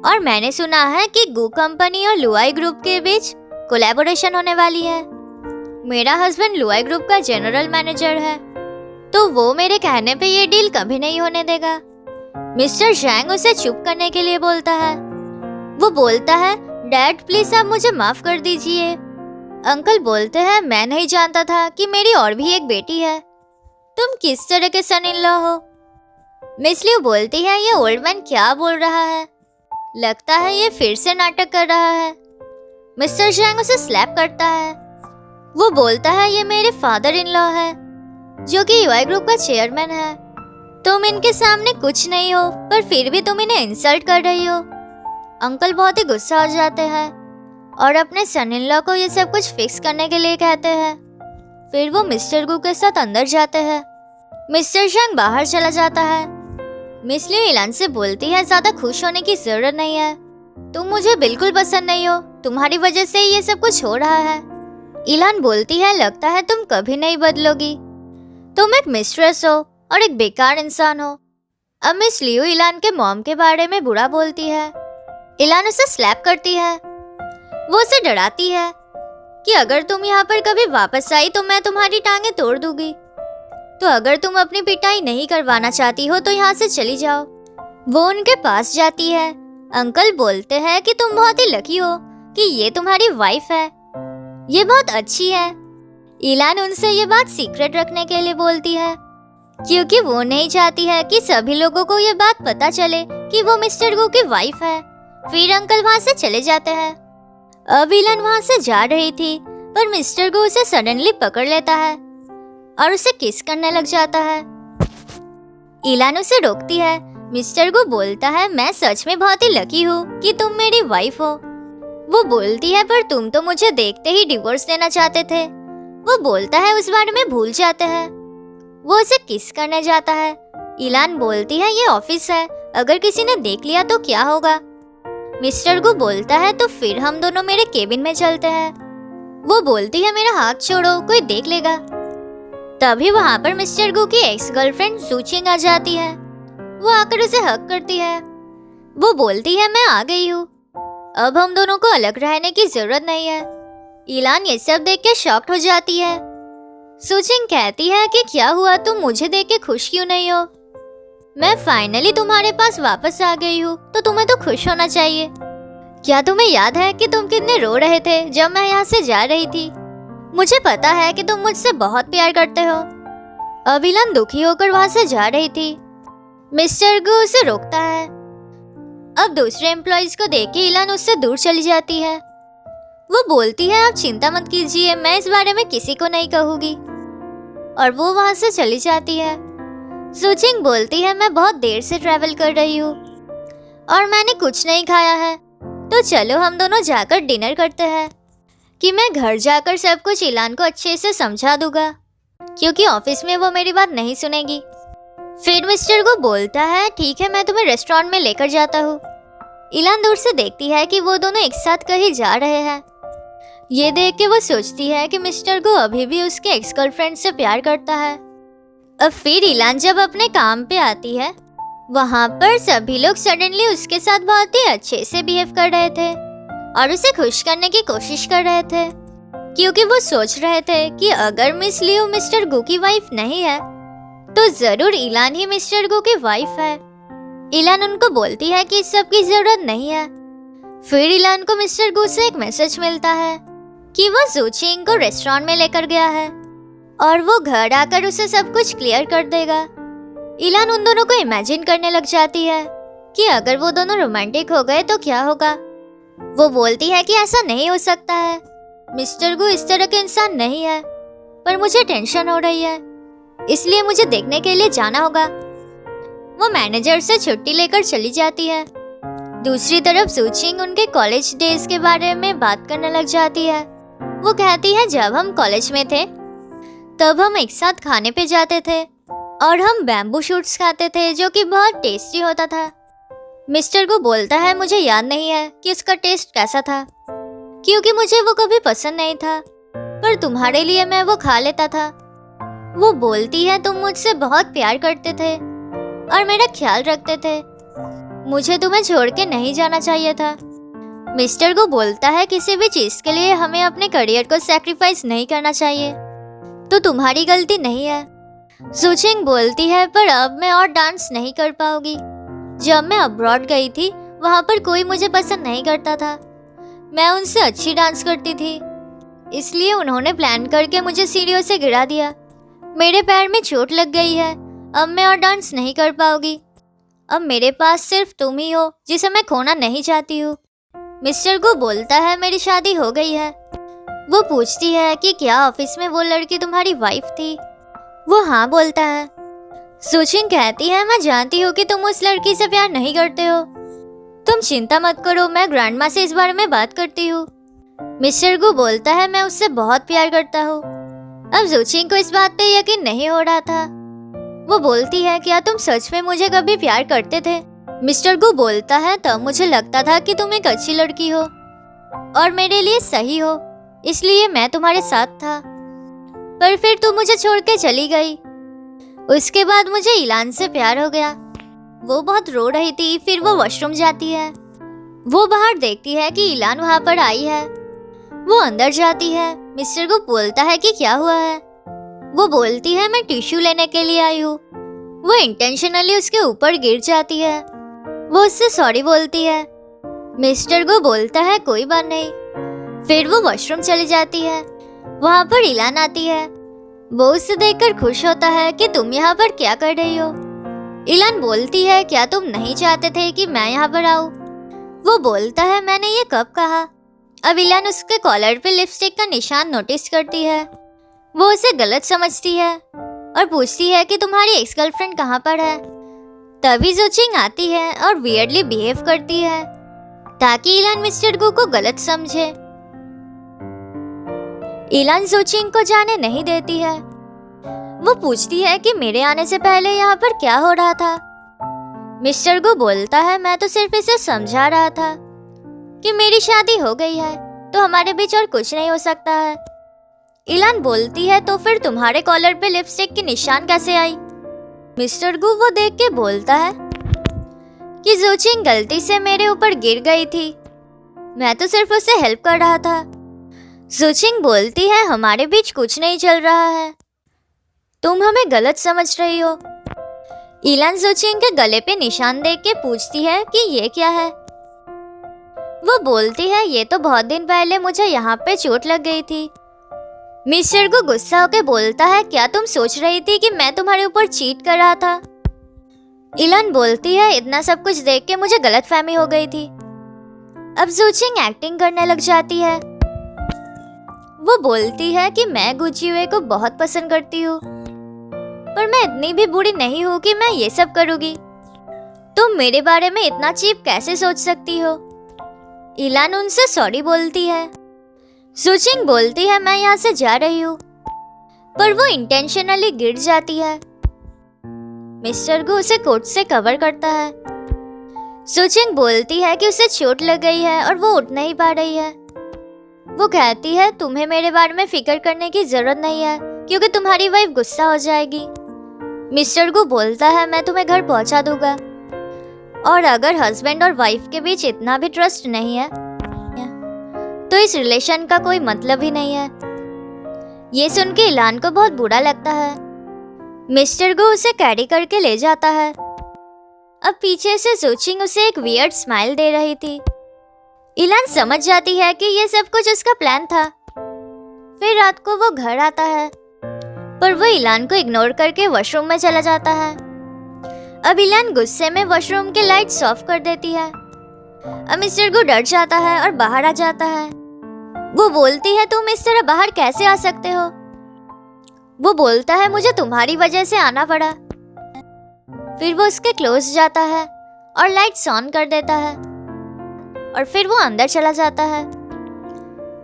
और मैंने सुना है कि गू कंपनी और लुआई ग्रुप के बीच कोलैबोरेशन होने वाली है। मेरा हस्बैंड लुआई ग्रुप का जनरल मैनेजर है, तो वो मेरे कहने पे ये डील कभी नहीं होने देगा। मिस्टर जैंग उसे चुप करने के लिए बोलता है। वो बोलता है डैड प्लीज आप मुझे माफ कर दीजिए। अंकल बोलते हैं मैं नहीं जानता था कि मेरी और भी एक बेटी है, तुम किस तरह के सन इन लॉ हो। मिस लियू बोलती है ये ओल्ड मैन क्या बोल रहा है, लगता है ये फिर से नाटक कर रहा है। मिस्टर जैंग उसे स्लैप करता है। वो बोलता है ये मेरे फादर इन लॉ है जो कि यूआई ग्रुप का चेयरमैन है, तुम इनके सामने कुछ नहीं हो पर फिर भी तुम इन्हें इंसल्ट कर रही हो। अंकल बहुत ही गुस्सा हो जाते हैं और अपने सन इन लॉ को ये सब कुछ फिक्स करने के लिए कहते हैं। फिर वो मिस्टर गु के साथ अंदर जाते हैं। मिस्टर जैंग बाहर चला जाता है। मिस लियू इलान से बोलती है ज्यादा खुश होने की जरूरत नहीं है, तुम मुझे बिल्कुल पसंद नहीं हो, तुम्हारी वजह से ये सब कुछ हो रहा है। इलान बोलती है लगता है तुम कभी नहीं बदलोगी, तुम एक मिस्ट्रेस हो और एक बेकार इंसान हो। अब मिस लियू इलान के मॉम के बारे में बुरा बोलती है। इलान उसे स्लैप करती है। वो उसे डराती है कि अगर तुम यहाँ पर कभी वापस आई तो मैं तुम्हारी टांगें तोड़ दूंगी, तो अगर तुम अपनी पिटाई नहीं करवाना चाहती हो तो यहाँ से चली जाओ। वो उनके पास जाती है। अंकल बोलते हैं कि तुम बहुत ही लकी हो कि ये तुम्हारी वाइफ है, ये बहुत अच्छी है। इलान उनसे ये बात सीक्रेट रखने के लिए बोलती है क्योंकि वो नहीं चाहती है कि सभी लोगों को ये बात पता चले कि वो मिस्टर गु की वाइफ है। फिर अंकल वहाँ से चले जाते हैं। अब इलान वहाँ से जा रही थी पर मिस्टर गु उसे सडनली पकड़ लेता है और उसे किस करने लग जाता है। इलान उसे रोकती है। मिस्टर गु बोलता है मैं सच में बहुत ही लकी हूँ कि तुम मेरी वाइफ हो। वो बोलती है पर तुम तो मुझे देखते ही डिवोर्स देना चाहते थे। वो बोलता है उस बारे में भूल जाते हैं। वो उसे किस करने जाता है। इलान बोलती है ये ऑफिस है, अगर किसी ने देख लिया तो क्या होगा। मिस्टर गु बोलता है तो फिर हम दोनों मेरे केबिन में चलते हैं। वो बोलती है मेरा हाथ छोड़ो, कोई देख लेगा। तभी वहाँ पर मिस्टर गु की एक्स गर्लफ्रेंड सूचिंग आ जाती है। वो आकर उसे हक करती है। वो बोलती है मैं आ गई हूँ। अब हम दोनों को अलग रहने की जरूरत नहीं है। इलान ये सब देख के शॉक्ड हो जाती है। सुचिंग कहती है कि क्या हुआ, तुम मुझे देख के खुश क्यों नहीं हो? मैं फाइनली तुम्हारे पास वापस आ गई हूँ तो तुम्हें तो खुश होना चाहिए। क्या तुम्हें याद है कि तुम कितने रो रहे थे जब मैं यहाँ से जा रही थी? मुझे पता है कि तुम मुझसे बहुत प्यार करते हो। अब इलान दुखी होकर वहाँ से जा रही थी। मिस्टर गू उसे रोकता है। अब दूसरे एम्प्लॉइज को देख के इलान उससे दूर चली जाती है। वो बोलती है आप चिंता मत कीजिए, मैं इस बारे में किसी को नहीं कहूँगी, और वो वहाँ से चली जाती है। सुचिंग बोलती है मैं बहुत देर से ट्रैवल कर रही हूँ और मैंने कुछ नहीं खाया है, तो चलो हम दोनों जाकर डिनर करते हैं कि मैं घर जाकर सब कुछ इलान को अच्छे से समझा दूंगा, क्योंकि ऑफिस में वो मेरी बात नहीं सुनेगी। फिर मिस्टर को बोलता है ठीक है, मैं तुम्हें रेस्टोरेंट में लेकर जाता हूँ। इलान दूर से देखती है कि वो दोनों एक साथ कहीं जा रहे हैं। ये देख के वो सोचती है कि मिस्टर को अभी भी उसके एक्स गर्लफ्रेंड से प्यार करता है। अब फिर इलान जब अपने काम पे आती है, वहाँ पर सभी लोग सडनली उसके साथ बहुत ही अच्छे से बिहेव कर रहे थे और उसे खुश करने की कोशिश कर रहे थे, क्योंकि वो सोच रहे थे कि अगर मिस लियो मिस्टर गू की वाइफ नहीं है तो जरूर इलान ही मिस्टर गू की वाइफ है। इलान उनको बोलती है कि इस सब की जरूरत नहीं है। फिर इलान को मिस्टर गू से एक मैसेज मिलता है कि वो सुचिंग को रेस्टोरेंट में लेकर गया है और वो घर आकर उसे सब कुछ क्लियर कर देगा। इलान उन दोनों को इमेजिन करने लग जाती है कि अगर वो दोनों रोमांटिक हो गए तो क्या होगा। वो बोलती है कि ऐसा नहीं हो सकता है, मिस्टर गू इस तरह के इंसान नहीं है, पर मुझे टेंशन हो रही है, इसलिए मुझे देखने के लिए जाना होगा। वो मैनेजर से छुट्टी लेकर चली जाती है। दूसरी तरफ सुचिंग उनके कॉलेज डेज के बारे में बात करने लग जाती है। वो कहती है जब हम कॉलेज में थे तब हम एक साथ खाने पे जाते थे और हम बैम्बू शूट्स खाते थे जो कि बहुत टेस्टी होता था। मिस्टर को बोलता है मुझे याद नहीं है कि उसका टेस्ट कैसा था, क्योंकि मुझे वो कभी पसंद नहीं था, पर तुम्हारे लिए मैं वो खा लेता था। वो बोलती है तुम मुझसे बहुत प्यार करते थे और मेरा ख्याल रखते थे, मुझे तुम्हें छोड़ के नहीं जाना चाहिए था। मिस्टर को बोलता है किसी भी चीज के लिए हमें अपने करियर को सैक्रिफाइस नहीं करना चाहिए, तो तुम्हारी गलती नहीं है। सुचिंग बोलती है पर अब मैं और डांस नहीं कर पाऊंगी। जब मैं अब्रॉड गई थी वहाँ पर कोई मुझे पसंद नहीं करता था, मैं उनसे अच्छी डांस करती थी, इसलिए उन्होंने प्लान करके मुझे सीढ़ियों से गिरा दिया। मेरे पैर में चोट लग गई है, अब मैं और डांस नहीं कर पाऊंगी। अब मेरे पास सिर्फ तुम ही हो जिसे मैं खोना नहीं चाहती हूँ। मिस्टर को बोलता है मेरी शादी हो गई है। वो पूछती है कि क्या ऑफिस में वो लड़की तुम्हारी वाइफ थी? वो हाँ बोलता है। सुचिंग कहती है मैं जानती हूँ कि तुम उस लड़की से प्यार नहीं करते हो, तुम चिंता मत करो, मैं ग्रैंडमा से इस बारे में बात करती हूँ। मिस्टर गू बोलता है मैं उससे बहुत प्यार करता हूँ। अब सुचिंग को इस बात पे यकीन नहीं हो रहा था। वो बोलती है क्या तुम सच में मुझे कभी प्यार करते थे? मिस्टर गू बोलता है तब मुझे लगता था कि तुम एक अच्छी लड़की हो और मेरे लिए सही हो, इसलिए मैं तुम्हारे साथ था, पर फिर तुम मुझे छोड़ के चली गई। उसके बाद मुझे इलान से प्यार हो गया। वो बहुत रो रही थी। फिर वो वॉशरूम जाती है। वो बाहर देखती है कि इलान वहाँ पर आई है। वो अंदर जाती है। मिस्टर को बोलता है कि क्या हुआ है? वो बोलती है मैं टिश्यू लेने के लिए आई हूँ। वो इंटेंशनली उसके ऊपर गिर जाती है। वो उससे सॉरी बोलती है। मिस्टर को बोलता है कोई बात नहीं। फिर वो वॉशरूम चली जाती है। वहाँ पर इलान आती है। वो उसे देखकर खुश होता है कि तुम यहाँ पर क्या कर रही हो? इलान बोलती है क्या तुम नहीं चाहते थे कि मैं यहाँ पर आऊँ? वो बोलता है मैंने ये कब कहा? अब इलान उसके कॉलर पे लिपस्टिक का निशान नोटिस करती है। वो उसे गलत समझती है और पूछती है कि तुम्हारी एक्स गर्लफ्रेंड कहाँ पर है? तभी सुचिंग आती है और वियर्डली बिहेव करती है ताकि इलान मिस्टर गू को गलत समझे। इलान सुचिंग को जाने नहीं देती है। वो पूछती है कि मेरे आने से पहले यहाँ पर क्या हो रहा था? मिस्टर गू बोलता है मैं तो सिर्फ इसे समझा रहा था कि मेरी शादी हो गई है तो हमारे बीच और कुछ नहीं हो सकता है। इलान बोलती है तो फिर तुम्हारे कॉलर पे लिपस्टिक की निशान कैसे आई? मिस्टर गू वो देख के बोलता है कि सुचिंग गलती से मेरे ऊपर गिर गई थी मैं तो सिर्फ उसे हेल्प कर रहा था। सुचिंग बोलती है हमारे बीच कुछ नहीं चल रहा है, तुम हमें गलत समझ रही हो। इलान सुचिंग के गले पे निशान देख के पूछती है कि ये क्या है। वो बोलती है ये तो बहुत दिन पहले मुझे यहाँ पे चोट लग गई थी। मिस्टर को गुस्सा होकर बोलता है क्या तुम सोच रही थी कि मैं तुम्हारे ऊपर चीट कर रहा था। इलान बोलती है इतना सब कुछ देख के मुझे गलतफहमी हो गई थी। अब सुचिंग एक्टिंग करने लग जाती है। वो बोलती है कि मैं गुचिवे को बहुत पसंद करती हूँ, पर मैं इतनी भी बुरी नहीं हूँ कि मैं ये सब करूँगी। तुम मेरे बारे में इतना चीप कैसे सोच सकती हो। इलान उनसे सॉरी बोलती है। सुचिंग बोलती है मैं यहाँ से जा रही हूँ, पर वो इंटेंशनली गिर जाती है। मिस्टर गु उसे कोट से कवर करता है। सुचिंग बोलती है कि उसे चोट लग गई है और वो उठ नहीं पा रही है। वो कहती है तुम्हें मेरे बारे में फिक्र करने की जरूरत नहीं है क्योंकि तुम्हारी वाइफ गुस्सा हो जाएगी। मिस्टर गु बोलता है मैं तुम्हें घर पहुंचा दूंगा, और अगर हस्बैंड और वाइफ के बीच इतना भी ट्रस्ट नहीं है तो इस रिलेशन का कोई मतलब ही नहीं है। ये सुन के इलान को बहुत बुरा लगता है। मिस्टर गु उसे कैरी करके ले जाता है। अब पीछे से सुचिंग उसे एक वियर्ड स्माइल दे रही थी। इलान समझ जाती है कि ये सब कुछ उसका प्लान था। फिर रात को वो घर आता है, पर वो इलान को इग्नोर करके वॉशरूम में चला जाता है। अब इलान गुस्से में वॉशरूम के लाइट्स ऑफ कर देती है। अब मिस्टर गु डर जाता है और बाहर आ जाता है। वो बोलती है तुम इस तरह बाहर कैसे आ सकते हो। वो बोलता है मुझे तुम्हारी वजह से आना पड़ा। फिर वो उसके क्लोज जाता है और लाइट्स ऑन कर देता है, और फिर वो अंदर चला जाता है।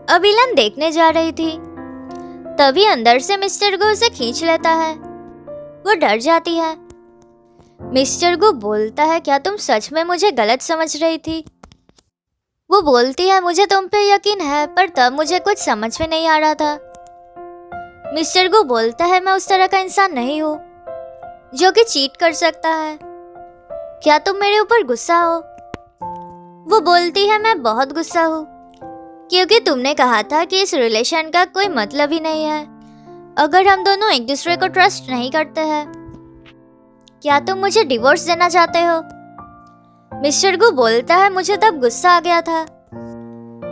अब इलान देखने जा रही थी, तभी अंदर से मिस्टर गु उसे खींच लेता है। वो डर जाती है। मिस्टर गु बोलता है क्या तुम सच में मुझे गलत समझ रही थी। वो बोलती है मुझे तुम पे यकीन है, पर तब मुझे कुछ समझ में नहीं आ रहा था। मिस्टर गु बोलता है मैं उस तरह का इंसान नहीं हूँ जो कि चीट कर सकता है। क्या तुम मेरे ऊपर गुस्सा हो। वो बोलती है मैं बहुत गुस्सा हूँ क्योंकि तुमने कहा था कि इस रिलेशन का कोई मतलब ही नहीं है अगर हम दोनों एक दूसरे को ट्रस्ट नहीं करते हैं। क्या तुम मुझे डिवोर्स देना चाहते हो। मिस्टर गु बोलता है मुझे तब गुस्सा आ गया था,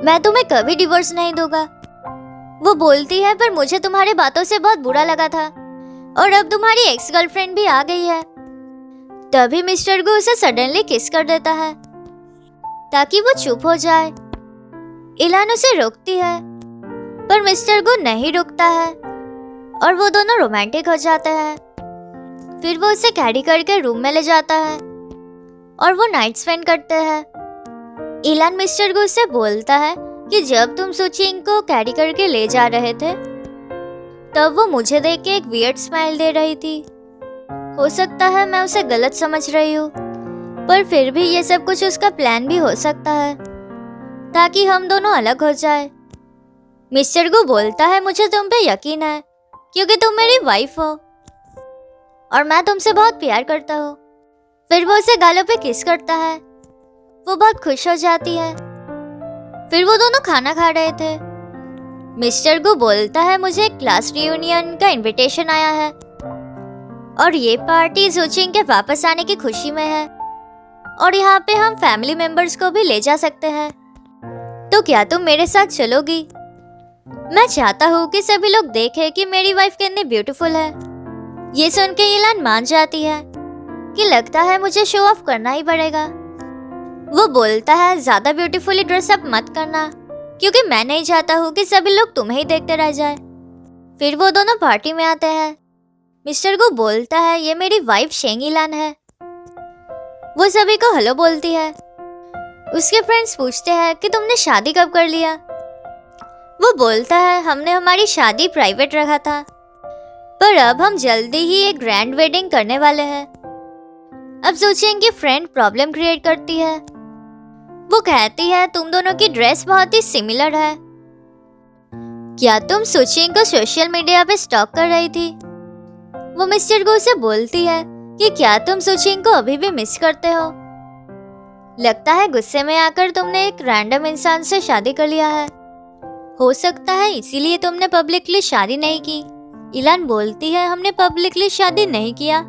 मैं तुम्हें कभी डिवोर्स नहीं दूंगा। वो बोलती है पर मुझे तुम्हारी बातों से बहुत बुरा लगा था, और अब तुम्हारी एक्स गर्लफ्रेंड भी आ गई है। तभी मिस्टर गु उसे सडनली किस कर देता है ताकि वो चुप हो जाए। इलान उसे रोकती है, पर मिस्टर गु नहीं रुकता है और वो दोनों रोमांटिक हो जाते हैं। फिर वो उसे कैरी करके रूम में ले जाता है और वो नाइट स्पेंड करते हैं। इलान मिस्टर गु से बोलता है कि जब तुम सुचिंग को कैरी करके ले जा रहे थे तब वो मुझे देख के एक वियर्ड स्माइल दे रही थी। हो सकता है मैं उसे गलत समझ रही हूँ, पर फिर भी ये सब कुछ उसका प्लान भी हो सकता है ताकि हम दोनों अलग हो जाए। मिस्टर गु बोलता है मुझे तुम पे यकीन है क्योंकि तुम मेरी वाइफ हो और मैं तुमसे बहुत प्यार करता हूँ। फिर वो उसे गालों पे किस करता है। वो बहुत खुश हो जाती है। फिर वो दोनों खाना खा रहे थे। मिस्टर गु बोलता है मुझे क्लास रियूनियन का इनविटेशन आया है और ये पार्टी सुचिंग के वापस आने की खुशी में है, और यहाँ पे हम फैमिली मेंबर्स को भी ले जा सकते हैं। तो क्या तुम मेरे साथ चलोगी। मैं चाहता हूँ कि सभी लोग देखें कि मेरी वाइफ कितनी ब्यूटीफुल है। ये सुन के इलान मान जाती है कि लगता है मुझे शो ऑफ करना ही पड़ेगा। वो बोलता है ज्यादा ब्यूटीफुली ड्रेसअप मत करना क्योंकि मैं नहीं चाहता हूँ कि सभी लोग तुम्हें ही देखते रह जाए। फिर वो दोनों पार्टी में आते हैं। मिस्टर गु बोलता है ये मेरी वाइफ शेंग इलान है। वो सभी को हेलो बोलती है। उसके फ्रेंड्स पूछते हैं कि तुमने शादी कब कर लिया। वो बोलता है हमने हमारी शादी प्राइवेट रखा था, पर अब हम जल्दी ही एक ग्रैंड वेडिंग करने वाले हैं। अब सुचिंग की फ्रेंड प्रॉब्लम क्रिएट करती है। वो कहती है तुम दोनों की ड्रेस बहुत ही सिमिलर है। क्या तुम सुचिंग को सोशल मीडिया पे स्टॉक कर रही थी। वो मिस्टर गु से बोलती है कि क्या तुम सुचिंग को अभी भी मिस करते हो। लगता है गुस्से में आकर तुमने एक रैंडम इंसान से शादी कर लिया है। हो सकता है इसीलिए तुमने पब्लिकली शादी नहीं की। इलान बोलती है हमने पब्लिकली शादी नहीं किया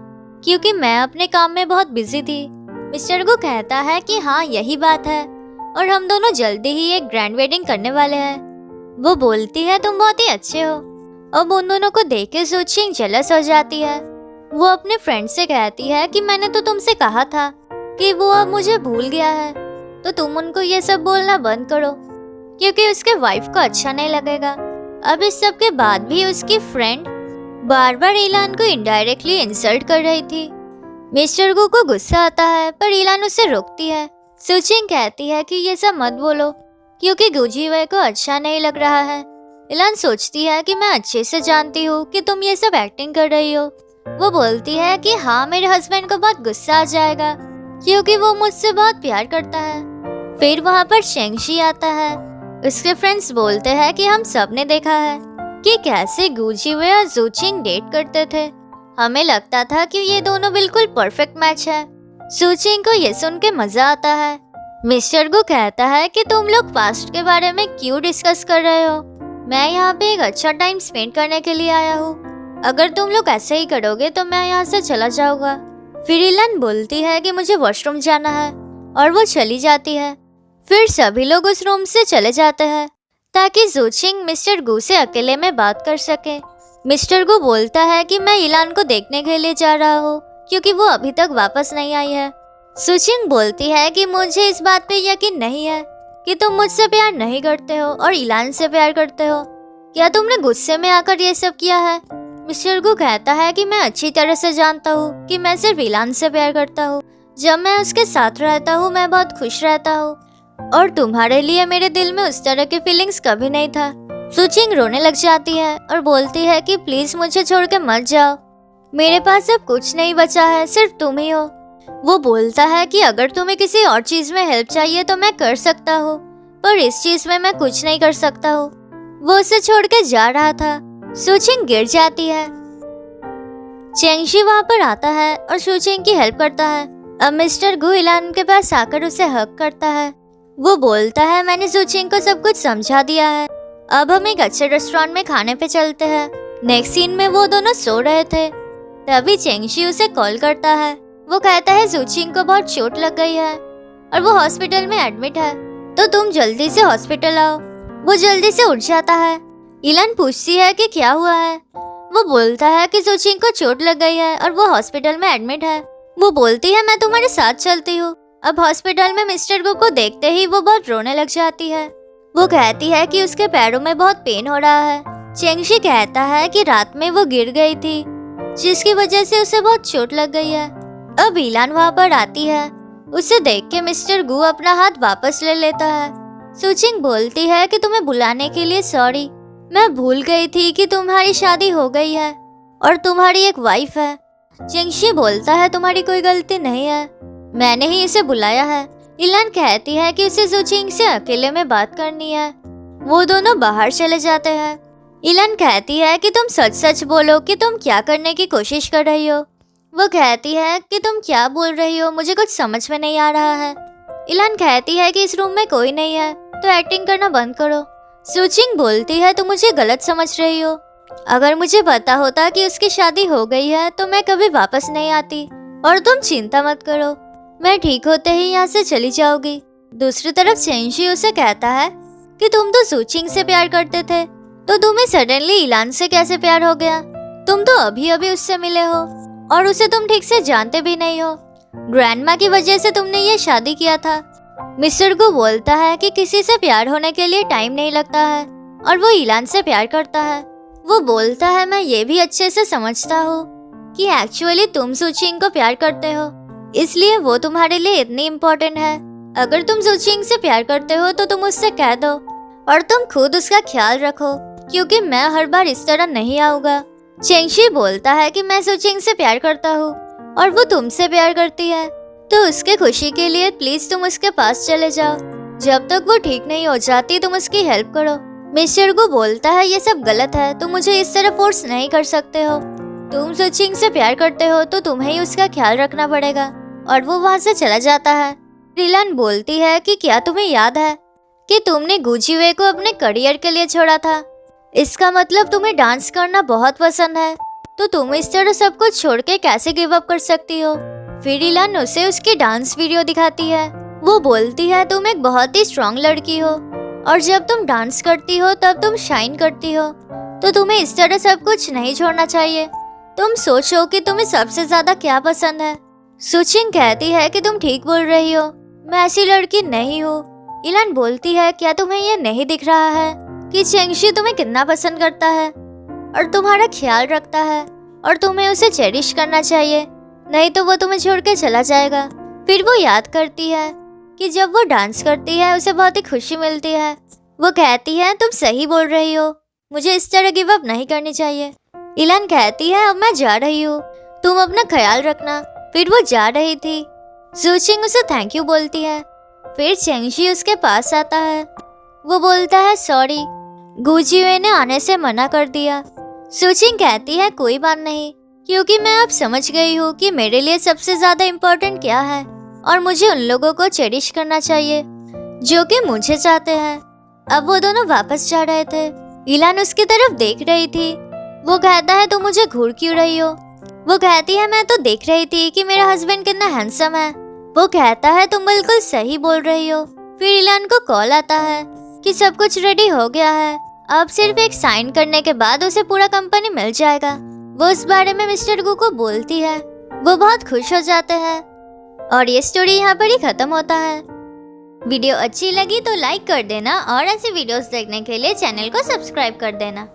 क्योंकि मैं अपने काम में बहुत बिजी थी। मिस्टर गु कहता है कि हाँ यही बात है और हम दोनों जल्दी ही एक ग्रैंड वेडिंग करने वाले हैं। वो बोलती है तुम बहुत ही अच्छे हो। अब उन दोनों को देख के सूचिंग जेलस हो जाती है। वो अपने फ्रेंड से कहती है कि मैंने तो तुमसे कहा था कि वो अब मुझे भूल गया है, तो तुम उनको ये सब बोलना बंद करो क्योंकि उसके वाइफ को अच्छा नहीं लगेगा। अब इस सब के बाद भी उसकी फ्रेंड बार बार इलान को इनडायरेक्टली इंसल्ट कर रही थी। मिस्टर गु को गुस्सा आता है पर इलान उसे रोकती है। सूचिंग कहती है कि ये सब मत बोलो क्योंकि गुजीवे को अच्छा नहीं लग रहा है। इलान सोचती है कि मैं अच्छे से जानती हूँ कि तुम ये सब एक्टिंग कर रही हो। वो बोलती है कि हाँ मेरे हस्बैंड को बहुत गुस्सा आ जाएगा क्योंकि वो मुझसे बहुत प्यार करता है। फिर वहाँ पर शेंगशी आता है। उसके फ्रेंड्स बोलते हैं कि हम सब ने देखा है कि कैसे गुजीवे और जूचिंग डेट करते थे। हमें लगता था कि ये दोनों बिल्कुल परफेक्ट मैच है। सूचिंग को ये सुन के मजा आता है। मिस्टर गु कहता है कि तुम लोग पास्ट के बारे में क्यों डिस्कस कर रहे हो। मैं यहाँ पे एक अच्छा टाइम स्पेंड करने के लिए आया हूँ। अगर तुम लोग ऐसे ही करोगे तो मैं यहाँ से चला जाऊंगा। फिर इलान बोलती है कि मुझे वॉशरूम जाना है और वो चली जाती है। फिर सभी लोग उस रूम से चले जाते हैं ताकि जूचिंग मिस्टर गु से अकेले में बात कर सके। मिस्टर गु बोलता है कि मैं इलान को देखने के लिए जा रहा हूँ क्योंकि वो अभी तक वापस नहीं आई है। सूचिंग बोलती है कि मुझे इस बात पे यकीन नहीं है कि तुम मुझसे प्यार नहीं करते हो और इलान से प्यार करते हो। क्या तुमने गुस्से में आकर ये सब किया है? मिस्टर गु कहता है कि मैं अच्छी तरह से जानता हूँ कि मैं सिर्फ इलान से प्यार करता हूँ। जब मैं उसके साथ रहता हूँ मैं बहुत खुश रहता हूँ और तुम्हारे लिए मेरे दिल में उस तरह की फीलिंग्स कभी नहीं था। सूचिंग रोने लग जाती है और बोलती है कि प्लीज मुझे छोड़ के मत जाओ। मेरे पास अब कुछ नहीं बचा है, सिर्फ तुम ही हो। वो बोलता है कि अगर तुम्हें किसी और चीज में हेल्प चाहिए तो मैं कर सकता हूँ, पर इस चीज में मैं कुछ नहीं कर सकता हूँ। वो उसे छोड़ के जा रहा था। सूचिंग गिर जाती है। चेंगशी वहाँ पर आता है और सूचिंग की हेल्प करता है। अब मिस्टर गु इलान के पास आकर उसे हक करता है। वो बोलता है मैंने सूचिंग को सब कुछ समझा दिया है। अब हम एक अच्छे रेस्टोरेंट में खाने पे चलते हैं। नेक्स्ट सीन में वो दोनों सो रहे थे। तभी चेंगशी उसे कॉल करता है। वो कहता है सूचिंग को बहुत चोट लग गई है और वो हॉस्पिटल में एडमिट है, तो तुम जल्दी से हॉस्पिटल आओ। वो जल्दी से उठ जाता है। इलान पूछती है कि क्या हुआ है। वो बोलता है कि सूचिंग को चोट लग गई है और वो हॉस्पिटल में एडमिट है। वो बोलती है मैं तुम्हारे साथ चलती हूँ। अब हॉस्पिटल में मिस्टर गु को देखते ही वो बहुत रोने लग जाती है। वो कहती है कि उसके पैरों में बहुत पेन हो रहा है। चेंगशी कहता है कि रात में वो गिर गई थी जिसकी वजह से उसे बहुत चोट लग गई है। अब इलान वहाँ पर आती है। उसे देख के मिस्टर गु अपना हाथ वापस ले लेता है। सूचिंग बोलती है कि तुम्हें बुलाने के लिए सॉरी। मैं भूल गई थी कि तुम्हारी शादी हो गई है और तुम्हारी एक वाइफ है। चेंगशी बोलता है तुम्हारी कोई गलती नहीं है, मैंने ही इसे बुलाया है। इलान कहती है कि उसे सूचिंग से अकेले में बात करनी है। वो दोनों बाहर चले जाते हैं। इलान कहती है कि तुम सच सच बोलो कि तुम क्या करने की कोशिश कर रही हो। वो कहती है कि तुम क्या बोल रही हो, मुझे कुछ समझ में नहीं आ रहा है। इलान कहती है कि इस रूम में कोई नहीं है तो एक्टिंग करना बंद करो। सूचिंग बोलती है तुम मुझे गलत समझ रही हो। अगर मुझे पता होता कि उसकी शादी हो गई है तो मैं कभी वापस नहीं आती। और तुम चिंता मत करो, मैं ठीक होते ही यहाँ से चली जाऊंगी। दूसरी तरफ चेंगशी उसे कहता है कि तुम तो सूचिंग से प्यार करते थे, तो तुम्हें सडनली इलान से कैसे प्यार हो गया? तुम तो अभी अभी उससे मिले हो और उसे तुम ठीक से जानते भी नहीं हो। ग्रैंडमा की वजह से तुमने ये शादी किया था। मिस्टर गु बोलता है कि किसी से प्यार होने के लिए टाइम नहीं लगता है और वो इलान से प्यार करता है। वो बोलता है मैं ये भी अच्छे से समझता हूँ कि एक्चुअली तुम सूचिंग को प्यार करते हो, इसलिए वो तुम्हारे लिए इतनी इम्पोर्टेंट है। अगर तुम सूचिंग से प्यार करते हो तो तुम उससे कह दो और तुम खुद उसका ख्याल रखो क्योंकि मैं हर बार इस तरह नहीं आऊंगा। चेंगशी बोलता है कि मैं सूचिंग से प्यार करता हूँ और वो तुमसे प्यार करती है, तो उसके खुशी के लिए प्लीज तुम उसके पास चले जाओ। जब तक वो ठीक नहीं हो जाती तुम उसकी हेल्प करो। मिस्टर गु बोलता है ये सब गलत है, तुम मुझे इस तरह फोर्स नहीं कर सकते हो। तुम सूचिंग से प्यार करते हो तो तुम्हें ही उसका ख्याल रखना पड़ेगा। और वो वहाँ से चला जाता है। इलान बोलती है कि क्या तुम्हें याद है कि तुमने गुजीवे को अपने करियर के लिए छोड़ा था। इसका मतलब तुम्हें डांस करना बहुत पसंद है, तो तुम इस तरह सब कुछ छोड़ के कैसे गिव अप कर सकती हो। फिर इलान उसे उसकी डांस वीडियो दिखाती है। वो बोलती है तुम एक बहुत ही स्ट्रांग लड़की हो और जब तुम डांस करती हो तब तुम शाइन करती हो, तो तुम्हें इस तरह सब कुछ नहीं छोड़ना चाहिए। तुम सोचो कि तुम्हें सबसे ज्यादा क्या पसंद है। सुचिंग कहती है कि तुम ठीक बोल रही हो, मैं ऐसी लड़की नहीं हूँ। इलान बोलती है क्या तुम्हें यह नहीं दिख रहा है कि चेंगशी तुम्हें कितना पसंद करता है और तुम्हारा ख्याल रखता है और तुम्हें उसे चेरिश करना चाहिए, नहीं तो वो तुम्हें छोड़ के चला जाएगा। फिर वो याद करती है कि जब वो डांस करती है उसे बहुत ही खुशी मिलती है। वो कहती है तुम सही बोल रही हो, मुझे इस तरह गिव अप नहीं करनी चाहिए। इलान कहती है अब मैं जा रही हूँ, तुम अपना ख्याल रखना। फिर वो जा रही थी। सुचिंग उसे थैंक यू बोलती है। फिर चेंगशी उसके पास आता है। वो बोलता है सॉरी, गुजीवे ने आने से मना कर दिया। सुचिंग कहती है कोई बात नहीं, क्योंकि मैं अब समझ गई हूँ कि मेरे लिए सबसे ज्यादा इम्पोर्टेंट क्या है और मुझे उन लोगों को चेरिश करना चाहिए जो कि मुझे चाहते हैं। अब वो दोनों वापस जा रहे थे। इलान उसकी तरफ देख रही थी। वो कहता है तुम मुझे घूर क्यों रही हो। वो कहती है मैं तो देख रही थी कि मेरा हस्बैंड कितना हैंडसम है। वो कहता है तुम बिल्कुल सही बोल रही हो। फिर इलान को कॉल आता है कि सब कुछ रेडी हो गया है, अब सिर्फ एक साइन करने के बाद उसे पूरा कंपनी मिल जाएगा। वो इस बारे में मिस्टर गु को बोलती है। वो बहुत खुश हो जाते हैं और ये स्टोरी यहाँ पर ही खत्म होता है। वीडियो अच्छी लगी तो लाइक कर देना और ऐसी वीडियोस देखने के लिए चैनल को सब्सक्राइब कर देना।